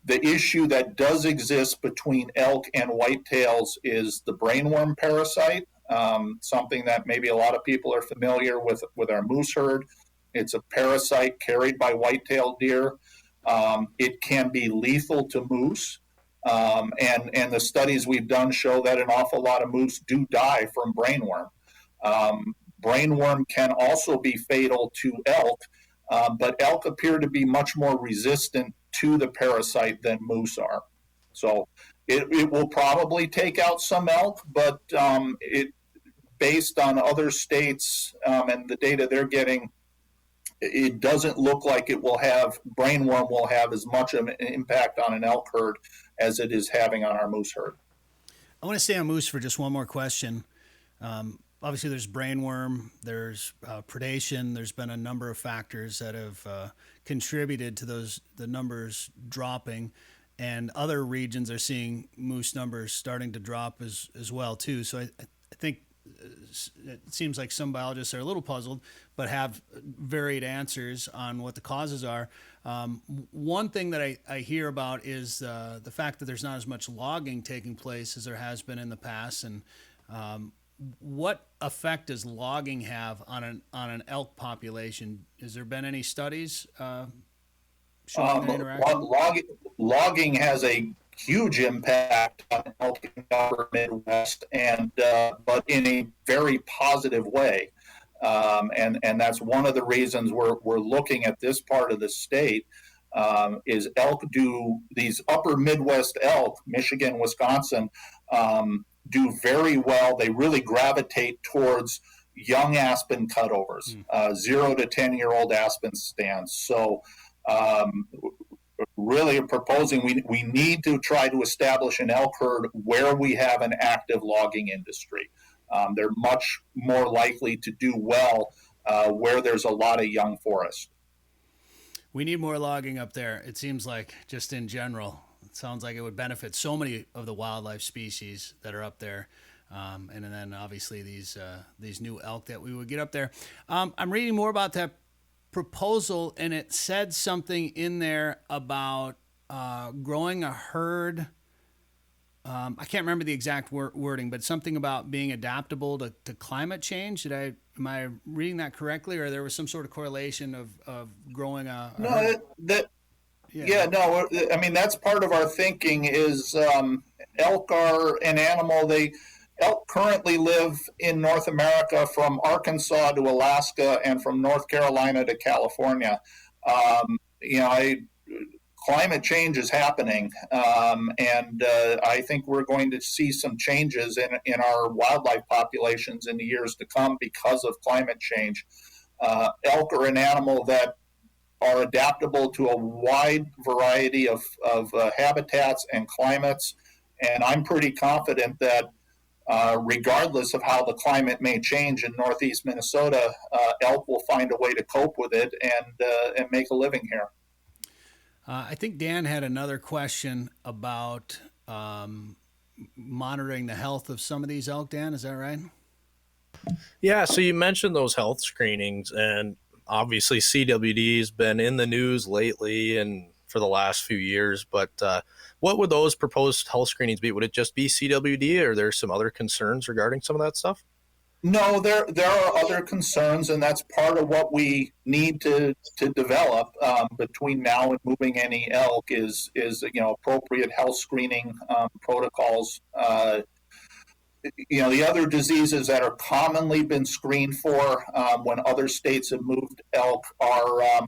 The issue that does exist between elk and whitetails is the brainworm parasite, something that maybe a lot of people are familiar with our moose herd. It's a parasite carried by white-tailed deer. It can be lethal to moose, and the studies we've done show that an awful lot of moose do die from brainworm. Brainworm can also be fatal to elk, but elk appear to be much more resistant to the parasite than moose are. So it will probably take out some elk, but based on other states and the data they're getting, it doesn't look like brainworm will have as much of an impact on an elk herd as it is having on our moose herd. I want to stay on moose for just one more question. Obviously, there's brainworm, there's predation. There's been a number of factors that have contributed to the numbers dropping, and other regions are seeing moose numbers starting to drop as well too. So I think it seems like some biologists are a little puzzled, but have varied answers on what the causes are. One thing that I hear about is the fact that there's not as much logging taking place as there has been in the past. And what effect does logging have on an elk population? Has there been any studies showing the interaction? Logging has a huge impact on elk in the upper Midwest, but in a very positive way. And that's one of the reasons we're looking at this part of the state. Is elk these upper Midwest elk, Michigan, Wisconsin, do very well. They really gravitate towards young aspen cutovers, 0 to 10-year-old aspen stands. So really proposing we need to try to establish an elk herd where we have an active logging industry. They're much more likely to do well where there's a lot of young forest. We need more logging up there. It seems like, just in general, it sounds like it would benefit so many of the wildlife species that are up there. And then obviously these new elk that we would get up there. I'm reading more about that proposal, and it said something in there about growing a herd. I can't remember the exact wording, but something about being adaptable to climate change. Am I reading that correctly, or there was some sort of correlation of growing a herd? No, I mean, that's part of our thinking is elk are an animal. Elk currently live in North America from Arkansas to Alaska and from North Carolina to California. Climate change is happening, and I think we're going to see some changes in our wildlife populations in the years to come because of climate change. Elk are an animal that are adaptable to a wide variety of habitats and climates, and I'm pretty confident that regardless of how the climate may change in northeast Minnesota, elk will find a way to cope with it and make a living here. I think Dan had another question about monitoring the health of some of these elk, Dan. Is that right? Yeah, so you mentioned those health screenings, and obviously CWD has been in the news lately and for the last few years, but what would those proposed health screenings be? Would it just be CWD, or are there some other concerns regarding some of that stuff? No, there are other concerns, and that's part of what we need to develop between now and moving any elk is appropriate health screening protocols. The other diseases that are commonly been screened for when other states have moved elk are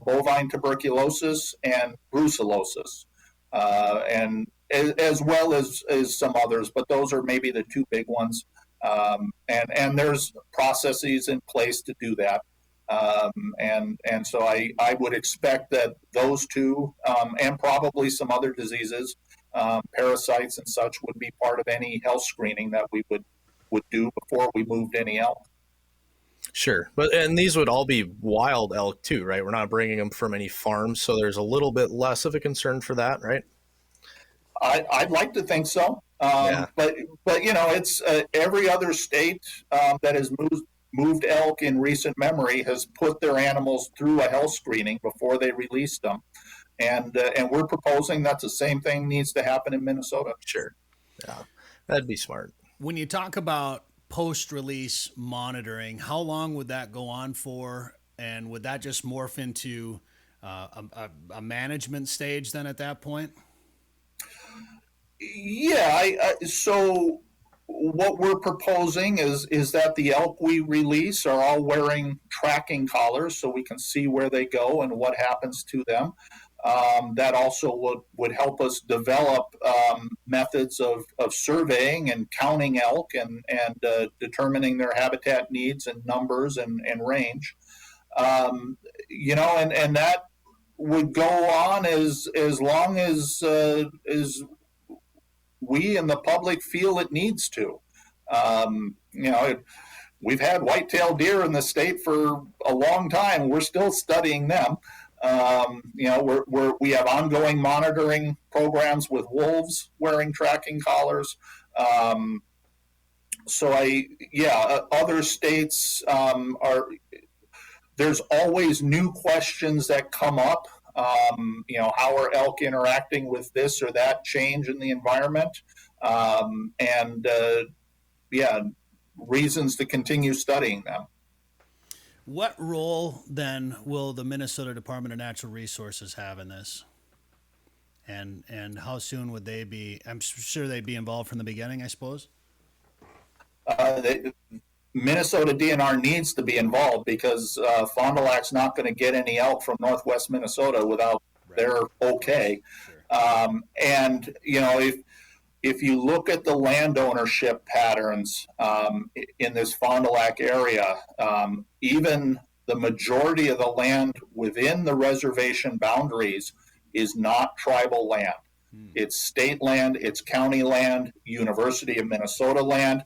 bovine tuberculosis and brucellosis, and as well as some others, but those are maybe the two big ones. And there's processes in place to do that. And so I would expect that those two and probably some other diseases, parasites and such, would be part of any health screening that we would do before we moved any elk. Sure. And these would all be wild elk too, right? We're not bringing them from any farms, so there's a little bit less of a concern for that, right? I'd like to think so. But it's every other state that has moved elk in recent memory has put their animals through a health screening before they released them, and we're proposing that the same thing needs to happen in Minnesota. Sure, yeah, that'd be smart. When you talk about post-release monitoring, how long would that go on for, and would that just morph into a management stage then at that point? Yeah, so what we're proposing is that the elk we release are all wearing tracking collars so we can see where they go and what happens to them. That also would help us develop methods of surveying and counting elk and determining their habitat needs and numbers and range. And that would go on as long as we and the public feel it needs to. We've had white-tailed deer in the state for a long time. We're still studying them. We have ongoing monitoring programs with wolves wearing tracking collars. Other states there's always new questions that come up. How are elk interacting with this or that change in the environment? Reasons to continue studying them. What role then will the Minnesota Department of Natural Resources have in this? And how soon would they be? I'm sure they'd be involved from the beginning, I suppose. Minnesota DNR needs to be involved because Fond du Lac's not going to get any elk from northwest Minnesota without their okay. Sure. if you look at the land ownership patterns in this Fond du Lac area, even the majority of the land within the reservation boundaries is not tribal land. It's state land, it's county land, University of Minnesota land,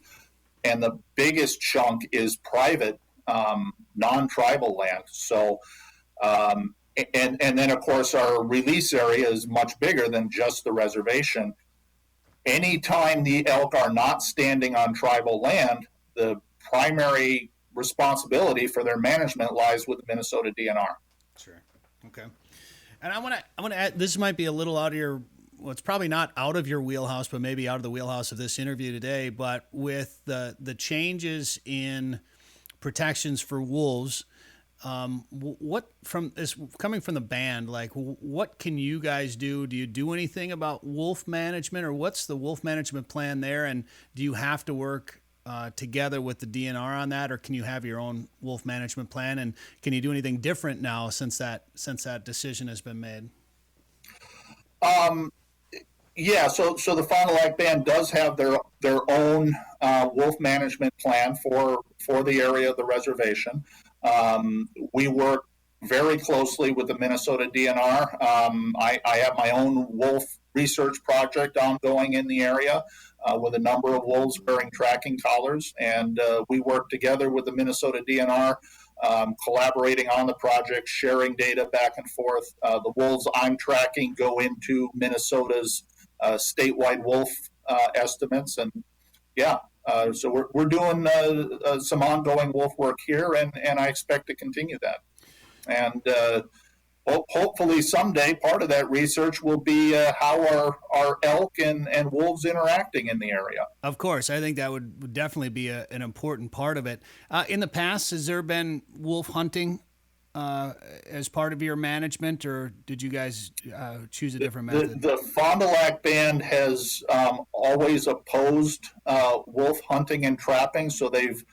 and the biggest chunk is private, non-tribal land. So, and then of course our release area is much bigger than just the reservation. Anytime the elk are not standing on tribal land, the primary responsibility for their management lies with the Minnesota DNR. Sure. Okay. And I want to add, this might be a little out of your, well, it's probably not out of your wheelhouse, but maybe out of the wheelhouse of this interview today. But with the changes in protections for wolves, what from is coming from the band, like what can you guys do? Do you do anything about wolf management, or what's the wolf management plan there? And do you have to work together with the DNR on that, or can you have your own wolf management plan? And can you do anything different now since that decision has been made? Yeah, so the Fond du Lac band does have their own wolf management plan for the area of the reservation. We work very closely with the Minnesota DNR. I have my own wolf research project ongoing in the area with a number of wolves wearing tracking collars, and we work together with the Minnesota DNR, collaborating on the project, sharing data back and forth. The wolves I'm tracking go into Minnesota's statewide wolf estimates, and yeah. So we're doing some ongoing wolf work here, and I expect to continue that. And hopefully someday part of that research will be how are elk and wolves interacting in the area. Of course, I think that would definitely be an important part of it. In the past, has there been wolf hunting as part of your management, or did you guys choose a different method? The Fond du Lac band has always opposed wolf hunting and trapping, so they've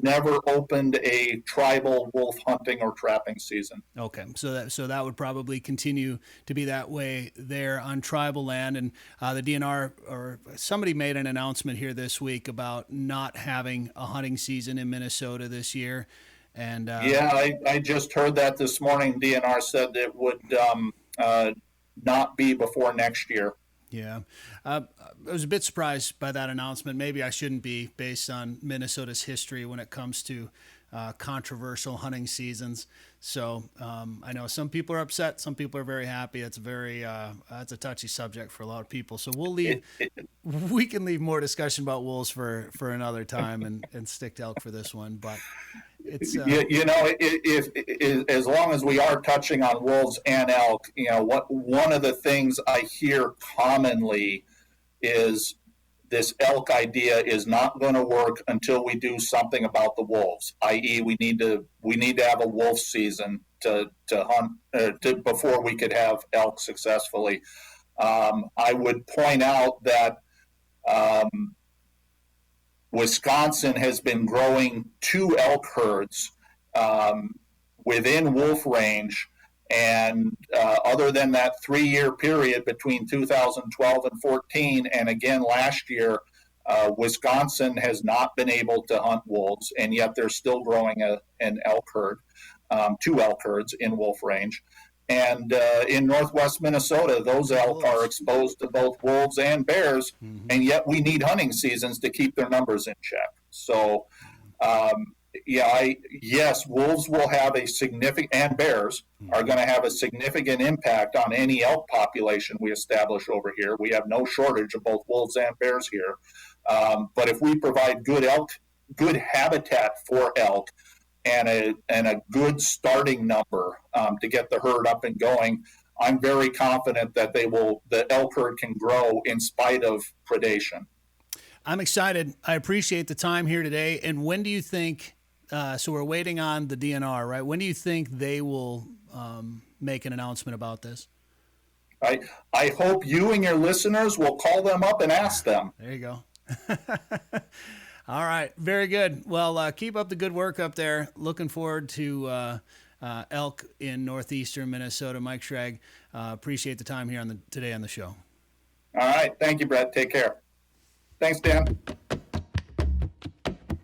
never opened a tribal wolf hunting or trapping season. Okay, so that would probably continue to be that way there on tribal land. And the DNR or somebody made an announcement here this week about not having a hunting season in Minnesota this year. And yeah, I just heard that this morning. DNR said it would not be before next year. Yeah. I was a bit surprised by that announcement. Maybe I shouldn't be, based on Minnesota's history when it comes to controversial hunting seasons. So I know some people are upset, some people are very happy. It's a touchy subject for a lot of people. So we'll leave. We can leave more discussion about wolves for another time and stick to elk for this one. But it's if as long as we are touching on wolves and elk, one of the things I hear commonly is this elk idea is not going to work until we do something about the wolves, i.e. we need to have a wolf season to hunt before we could have elk successfully. I would point out that Wisconsin has been growing 2 elk herds within wolf range, and other than that 3-year period between 2012 and 14, and again last year, Wisconsin has not been able to hunt wolves, and yet they're still growing an elk herd, 2 elk herds in wolf range. And in northwest Minnesota, those elk are exposed to both wolves and bears, and yet we need hunting seasons to keep their numbers in check. So, yes, wolves will have a significant, and bears are going to have a significant impact on any elk population we establish over here. We have no shortage of both wolves and bears here. But if we provide good habitat for elk, and a good starting number to get the herd up and going, I'm very confident that the elk herd can grow in spite of predation. I'm excited. I appreciate the time here today. And when do you think, so we're waiting on the DNR, right? When do you think they will make an announcement about this? I hope you and your listeners will call them up and ask them. There you go. All right. Very good. Well, keep up the good work up there. Looking forward to elk in northeastern Minnesota. Mike Schrage, appreciate the time here today on the show. All right. Thank you, Brett. Take care. Thanks, Dan.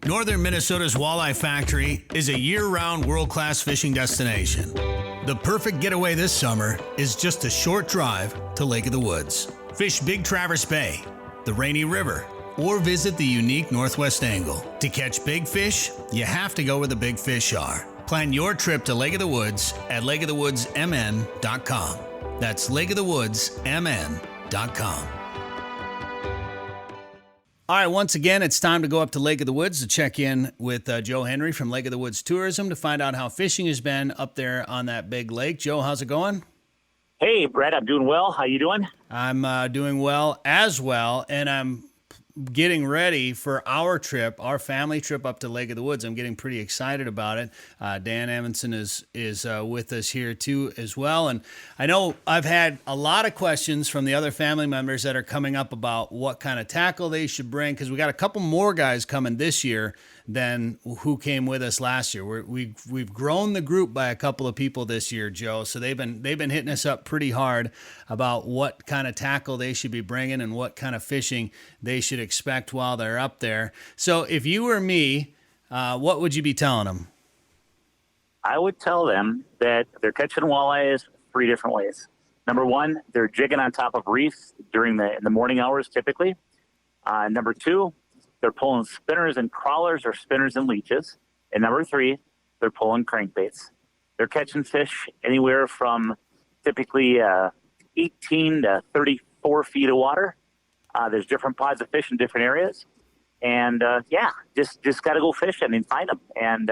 Northern Minnesota's Walleye Factory is a year-round world-class fishing destination. The perfect getaway this summer is just a short drive to Lake of the Woods. Fish Big Traverse Bay, the Rainy River, or visit the unique Northwest Angle. To catch big fish, you have to go where the big fish are. Plan your trip to Lake of the Woods at lakeofthewoodsmn.com. That's lakeofthewoodsmn.com. All right, once again, it's time to go up to Lake of the Woods to check in with Joe Henry from Lake of the Woods Tourism to find out how fishing has been up there on that big lake. Joe, how's it going? Hey, Brett, I'm doing well. How you doing? I'm doing well as well, and I'm getting ready for our trip, our family trip up to Lake of the Woods. I'm getting pretty excited about it. Dan Amundsen is with us here too as well. And I know I've had a lot of questions from the other family members that are coming up about what kind of tackle they should bring, because we got a couple more guys coming this year than who came with us last year. We've grown the group by a couple of people this year, Joe. So they've been hitting us up pretty hard about what kind of tackle they should be bringing and what kind of fishing they should expect while they're up there. So if you were me, what would you be telling them? I would tell them that they're catching walleyes 3 different ways. Number 1, they're jigging on top of reefs during in the morning hours typically. Number 2, they're pulling spinners and crawlers or spinners and leeches. And number 3, they're pulling crankbaits. They're catching fish anywhere from typically 18 to 34 feet of water. There's different pods of fish in different areas. And just got to go fish. I mean, find them. And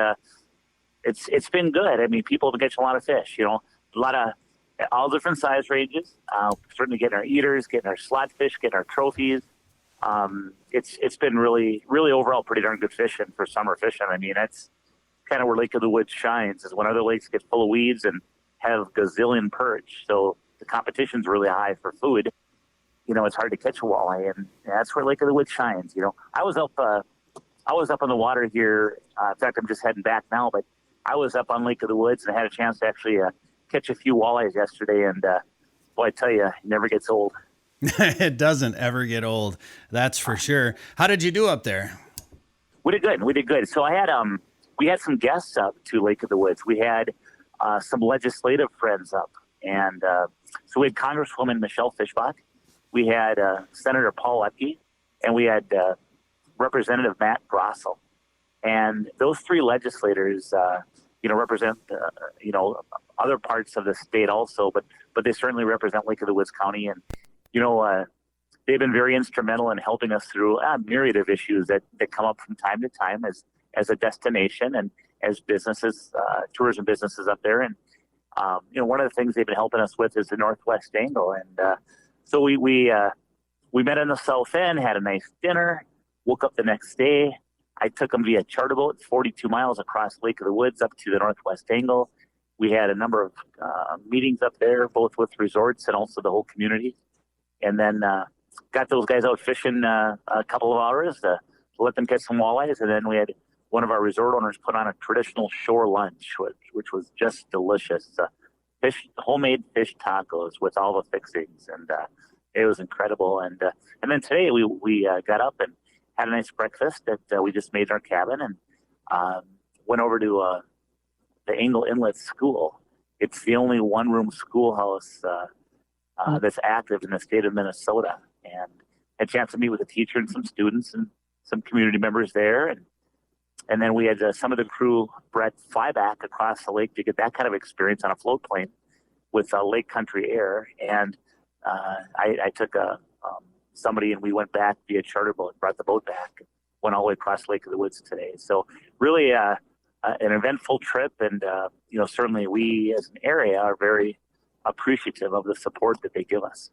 it's been good. I mean, people have been catching a lot of fish, a lot of all different size ranges. Certainly getting our eaters, getting our slot fish, getting our trophies. It's been really, really overall pretty darn good fishing for summer fishing. I mean, that's kind of where Lake of the Woods shines, is when other lakes get full of weeds and have gazillion perch. So the competition's really high for food. It's hard to catch a walleye, and that's where Lake of the Woods shines. I was up on the water here. In fact, I'm just heading back now, but I was up on Lake of the Woods and I had a chance to actually catch a few walleyes yesterday. And boy, I tell you, it never gets old. It doesn't ever get old. That's for sure. How did you do up there? We did good. So we had some guests up to Lake of the Woods. We had some legislative friends up. And so we had Congresswoman Michelle Fischbach. We had Senator Paul Epke, and we had Representative Matt Grossel. And those 3 legislators, represent, other parts of the state also, but they certainly represent Lake of the Woods County. And, they've been very instrumental in helping us through a myriad of issues that come up from time to time as a destination and as businesses, tourism businesses up there. And, one of the things they've been helping us with is the Northwest Angle. And so we met in the South End, had a nice dinner, woke up the next day. I took them via charter boat 42 miles across Lake of the Woods up to the Northwest Angle. We had a number of meetings up there, both with resorts and also the whole community. And then got those guys out fishing a couple of hours to let them catch some walleyes. And then we had one of our resort owners put on a traditional shore lunch, which was just delicious. Homemade fish tacos with all the fixings. And it was incredible. And then today we got up and had a nice breakfast that we just made in our cabin, and went over to the Angle Inlet School. It's the only one-room schoolhouse that's active in the state of Minnesota, and had a chance to meet with a teacher and some students and some community members there. And then we had some of the crew, Brett, fly back across the lake to get that kind of experience on a float plane with Lake Country Air. And I took somebody, and we went back via charter boat, brought the boat back, went all the way across Lake of the Woods today. So really an eventful trip. And, certainly we as an area are very appreciative of the support that they give us.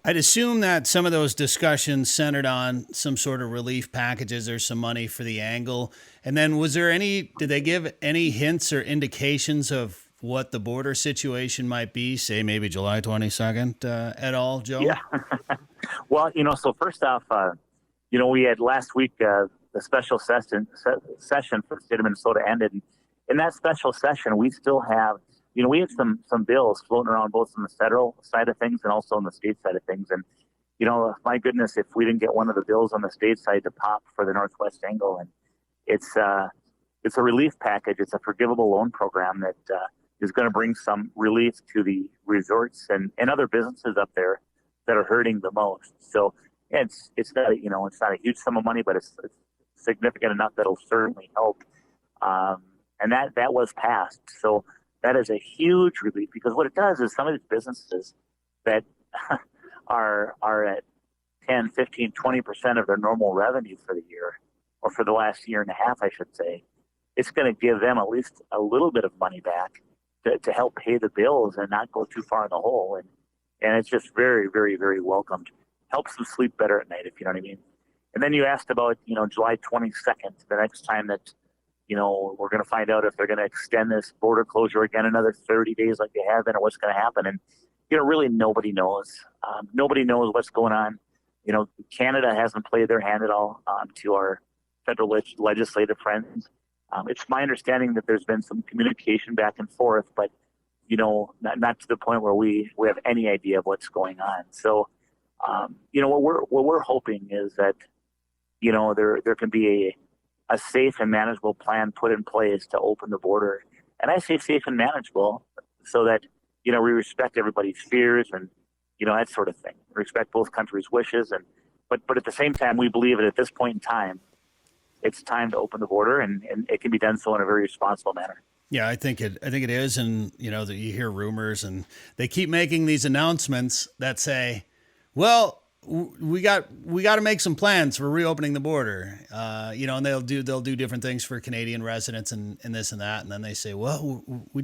I'd assume that some of those discussions centered on some sort of relief packages or some money for the angle. And then did they give any hints or indications of what the border situation might be, say maybe July 22nd at all, Joe? Yeah. Well, so first off, we had last week the special session for the state of Minnesota ended. In that special session, we still have we have some bills floating around both on the federal side of things and also on the state side of things. And, my goodness, if we didn't get one of the bills on the state side to pop for the Northwest Angle, and it's a relief package. It's a forgivable loan program that is going to bring some relief to the resorts and other businesses up there that are hurting the most. So it's not it's not a huge sum of money, but it's significant enough that'll certainly help. And that was passed. So that is a huge relief, because what it does is some of these businesses that are at 10, 15, 20% of their normal revenue for the year, or for the last year and a half, I should say, it's going to give them at least a little bit of money back to help pay the bills and not go too far in the hole. And it's just very, very, very welcomed. Helps them sleep better at night, if you know what I mean. And then you asked about, July 22nd, the next time that, we're going to find out if they're going to extend this border closure again another 30 days like they have been, or what's going to happen. And, really nobody knows. Nobody knows what's going on. Canada hasn't played their hand at all to our federal legislative friends. It's my understanding that there's been some communication back and forth, but, not to the point where we have any idea of what's going on. So, what we're hoping is that, there can be a safe and manageable plan put in place to open the border. And I say safe and manageable so that, we respect everybody's fears and, that sort of thing. We respect both countries' wishes. But at the same time, we believe that at this point in time, it's time to open the border, and it can be done so in a very responsible manner. Yeah, I think it is. And, that you hear rumors, and they keep making these announcements that say, well, we got to make some plans for reopening the border, and they'll do different things for Canadian residents and this and that. And then they say, well, we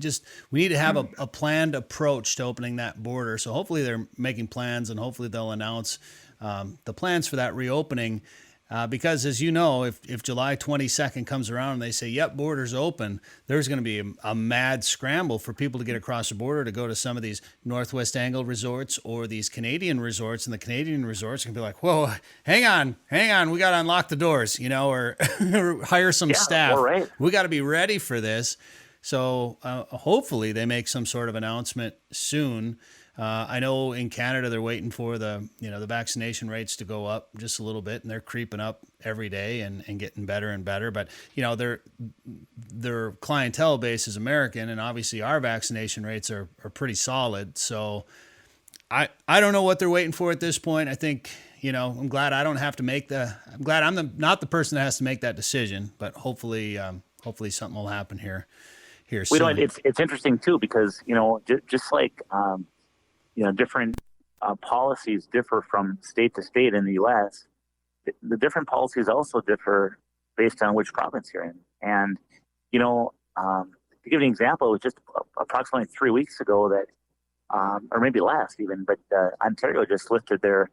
need to have a planned approach to opening that border. So hopefully they're making plans, and hopefully they'll announce the plans for that reopening. Because as you know, if July 22nd comes around and they say, yep, border's open, there's going to be a mad scramble for people to get across the border to go to some of these Northwest Angle resorts or these Canadian resorts. And the Canadian resorts can be like, whoa, hang on, we got to unlock the doors, or, or hire some staff. Right. We got to be ready for this. So hopefully they make some sort of announcement soon. I know in Canada they're waiting for the vaccination rates to go up just a little bit, and they're creeping up every day and getting better and better. But their clientele base is American, and obviously our vaccination rates are pretty solid. So I don't know what they're waiting for at this point. I think I'm glad I don't have to make I'm glad I'm not the person that has to make that decision. But hopefully something will happen here soon. It's interesting too, because just like different policies differ from state to state in the U.S. The different policies also differ based on which province you're in. And, to give you an example, it was just approximately 3 weeks ago that, or maybe last even, but Ontario just lifted their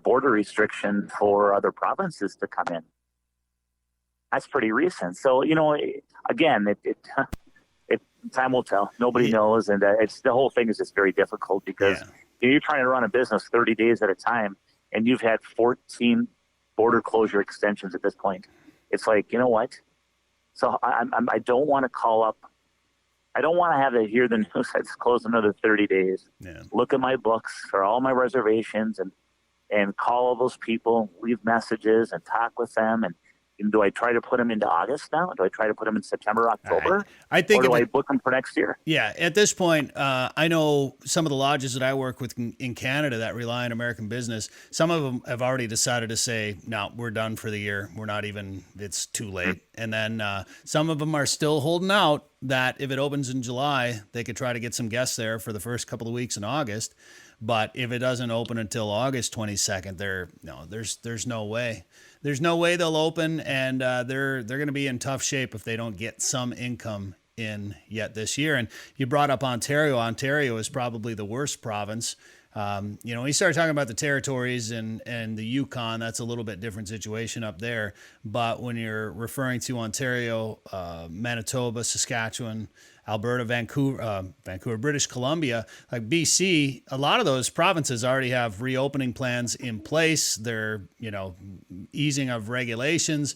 border restriction for other provinces to come in. That's pretty recent. So, again, time will tell. Nobody knows, and the whole thing is just very difficult because you're trying to run a business 30 days at a time, and you've had 14 border closure extensions at this point. It's like, you know what? So I don't want to call up. I don't want to have to hear the news that's closed another 30 days. Yeah. Look at my books for all my reservations and call all those people, leave messages and talk with them. And do I try to put them into August now? Do I try to put them in September, October? I think, or do I book them for next year? Yeah, at this point, I know some of the lodges that I work with in Canada that rely on American business. Some of them have already decided to say, no, we're done for the year. We're not even, it's too late. And then some of them are still holding out that if it opens in July, they could try to get some guests there for the first couple of weeks in August. But if it doesn't open until August 22nd, there's no way. There's no way they'll open, and they're going to be in tough shape if they don't get some income in yet this year. And you brought up Ontario. Ontario is probably the worst province. When you start talking about the territories and the Yukon, that's a little bit different situation up there. But when you're referring to Ontario, Manitoba, Saskatchewan, Alberta, Vancouver, British Columbia, like BC, a lot of those provinces already have reopening plans in place. They're, easing of regulations.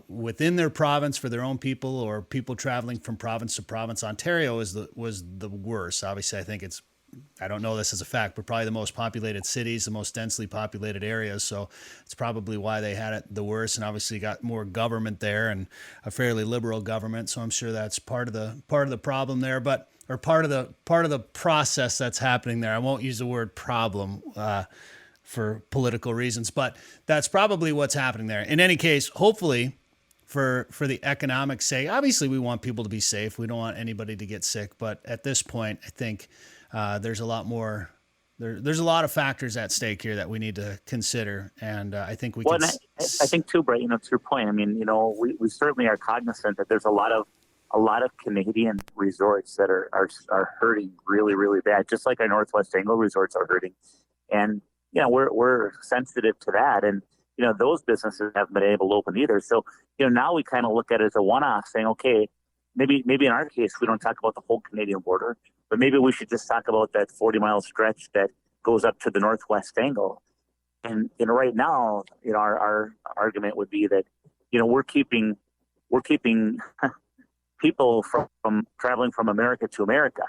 within their province for their own people or people traveling from province to province. Ontario was the worst. Obviously, I don't know this as a fact, but probably the most populated cities, the most densely populated areas. So it's probably why they had it the worst, and obviously got more government there and a fairly liberal government. So I'm sure that's part of the problem there, or part of the process that's happening there. I won't use the word problem for political reasons, but that's probably what's happening there. In any case, hopefully for the economic sake, obviously we want people to be safe. We don't want anybody to get sick, but at this point, I think there's a lot more. There's a lot of factors at stake here that we need to consider, and I think we can. I think too, Brett. To your point, we certainly are cognizant that there's a lot of Canadian resorts that are hurting really, really bad, just like our Northwest Angle resorts are hurting, and we're sensitive to that, and those businesses haven't been able to open either. So now we kind of look at it as a one-off, saying, okay, maybe in our case we don't talk about the whole Canadian border. But maybe we should just talk about that 40-mile stretch that goes up to the Northwest Angle. And right now, our argument would be that, we're keeping people from traveling from America to America.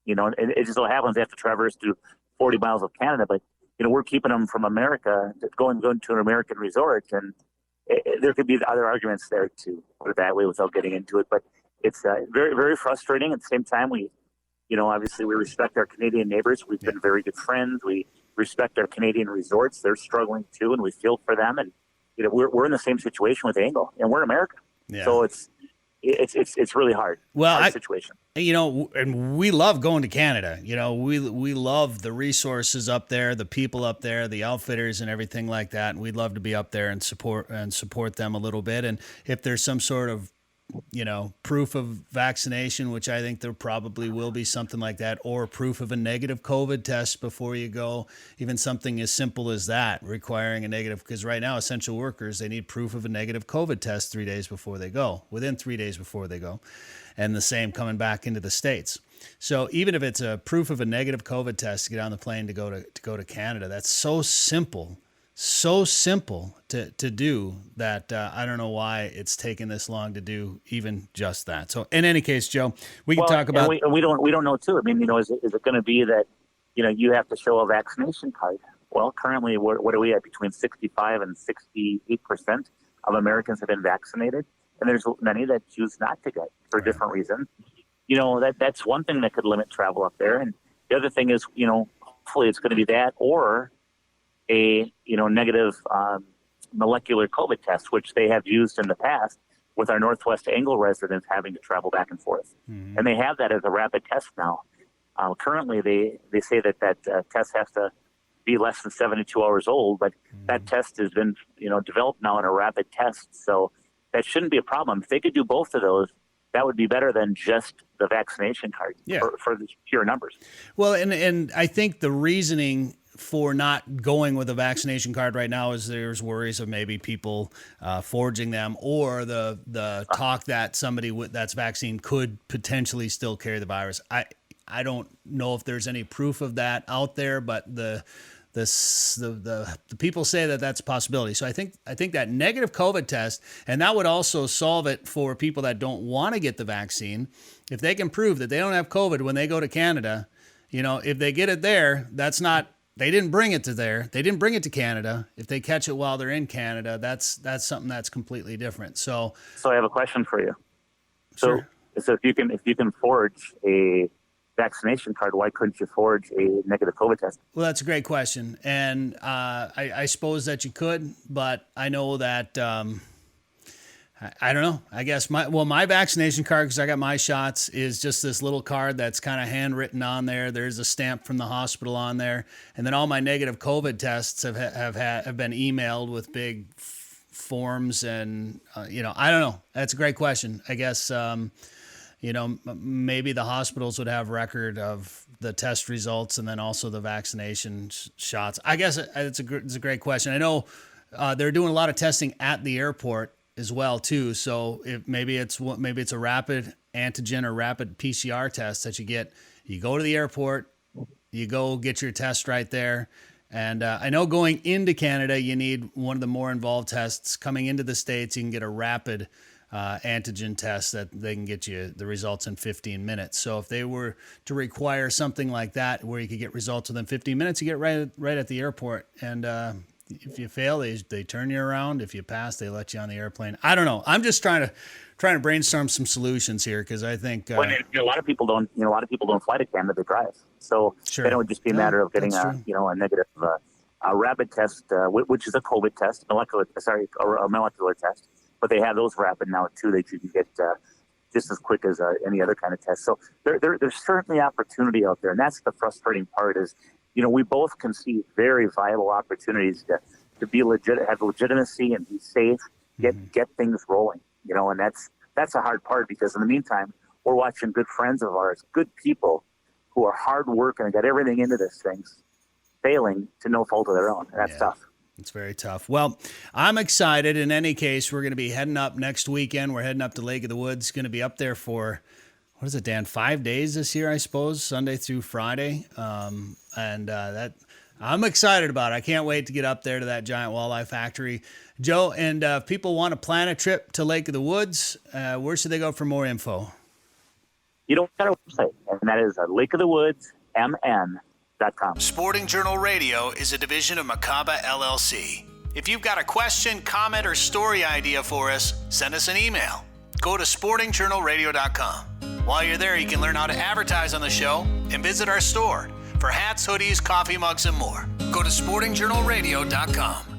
And it just so happens they have to traverse through 40 miles of Canada, but we're keeping them from America going to an American resort. And there could be other arguments there to put it that way without getting into it. But it's very, very frustrating. At the same time, obviously we respect our Canadian neighbors. We've been very good friends. We respect our Canadian resorts. They're struggling too, and we feel for them. And we're in the same situation with Angle, and we're in America. Yeah. So it's really hard. Hard situation. And we love going to Canada. We love the resources up there, the people up there, the outfitters, and everything like that. And we'd love to be up there and support them a little bit. And if there's some sort of proof of vaccination, which I think there probably will be something like that, or proof of a negative COVID test before you go, even something as simple as that, requiring a negative, because right now essential workers, they need proof of a negative COVID test within 3 days before they go, and the same coming back into the States. So even if it's a proof of a negative COVID test to get on the plane to go to Canada, that's so simple to do that I don't know why it's taken this long to do even just that. So in any case, Joe, we can talk about. And we don't know too. Is it going to be that you have to show a vaccination card? Well, currently, what are we at? Between 65 and 68% of Americans have been vaccinated, and there's many that choose not to get for different reasons. That's one thing that could limit travel up there, and the other thing is, hopefully, it's going to be that or a negative molecular COVID test, which they have used in the past with our Northwest Angle residents having to travel back and forth. Mm-hmm. And they have that as a rapid test now. Currently, they say that test has to be less than 72 hours old, but that test has been developed now in a rapid test. So that shouldn't be a problem. If they could do both of those, that would be better than just the vaccination card for the pure numbers. Well, and I think the reasoning for not going with a vaccination card right now is there's worries of maybe people forging them, or the talk that somebody that's vaccinated could potentially still carry the virus. I don't know if there's any proof of that out there, but the people say that that's a possibility. So I think that negative COVID test, and that would also solve it for people that don't want to get the vaccine. If they can prove that they don't have COVID when they go to Canada, if they get it there, they didn't bring it to there. They didn't bring it to Canada. If they catch it while they're in Canada, that's something that's completely different. So I have a question for you. Sure. So if you can forge a vaccination card, why couldn't you forge a negative COVID test? Well, that's a great question. And I suppose that you could, but I know that I don't know. I guess my vaccination card, because I got my shots, is just this little card that's kind of handwritten on there. There's a stamp from the hospital on there, and then all my negative COVID tests have been emailed with big forms, and I don't know. That's a great question. I guess maybe the hospitals would have record of the test results and then also the vaccination shots. I guess it's a great question. I know they're doing a lot of testing at the airport as well too. So maybe it's a rapid antigen or rapid PCR test that you get. You go to the airport, you go get your test right there, And I know going into Canada, you need one of the more involved tests. Coming into the States, you can get a rapid antigen test that they can get you the results in 15 minutes. So if they were to require something like that, where you could get results within 15 minutes, you get right at the airport. And if you fail, they turn you around. If you pass, they let you on the airplane. I don't know. I'm just trying to brainstorm some solutions here, because I think a lot of people don't. A lot of people don't fly to Canada; they drive. So then it would just be a matter of getting a negative a rapid test, which is a COVID test, or a molecular test. But they have those rapid now too that you can get just as quick as any other kind of test. So there's certainly opportunity out there, and that's the frustrating part. Is we both can see very viable opportunities to be have legitimacy and be safe, get things rolling. And that's a hard part, because in the meantime, we're watching good friends of ours, good people who are hard working and got everything into this thing, failing to no fault of their own. And that's tough. It's very tough. Well, I'm excited. In any case, we're going to be heading up next weekend. We're heading up to Lake of the Woods. Going to be up there for, what is it, Dan? 5 days this year, I suppose, Sunday through Friday. That I'm excited about it. I can't wait to get up there to that giant walleye factory. Joe, and if people want to plan a trip to Lake of the Woods, where should they go for more info? Got a website, and that is lakeofthewoodsmn.com. Sporting Journal Radio is a division of Macaba LLC. If you've got a question, comment, or story idea for us, send us an email. Go to sportingjournalradio.com. While you're there, you can learn how to advertise on the show and visit our store for hats, hoodies, coffee mugs, and more. Go to sportingjournalradio.com.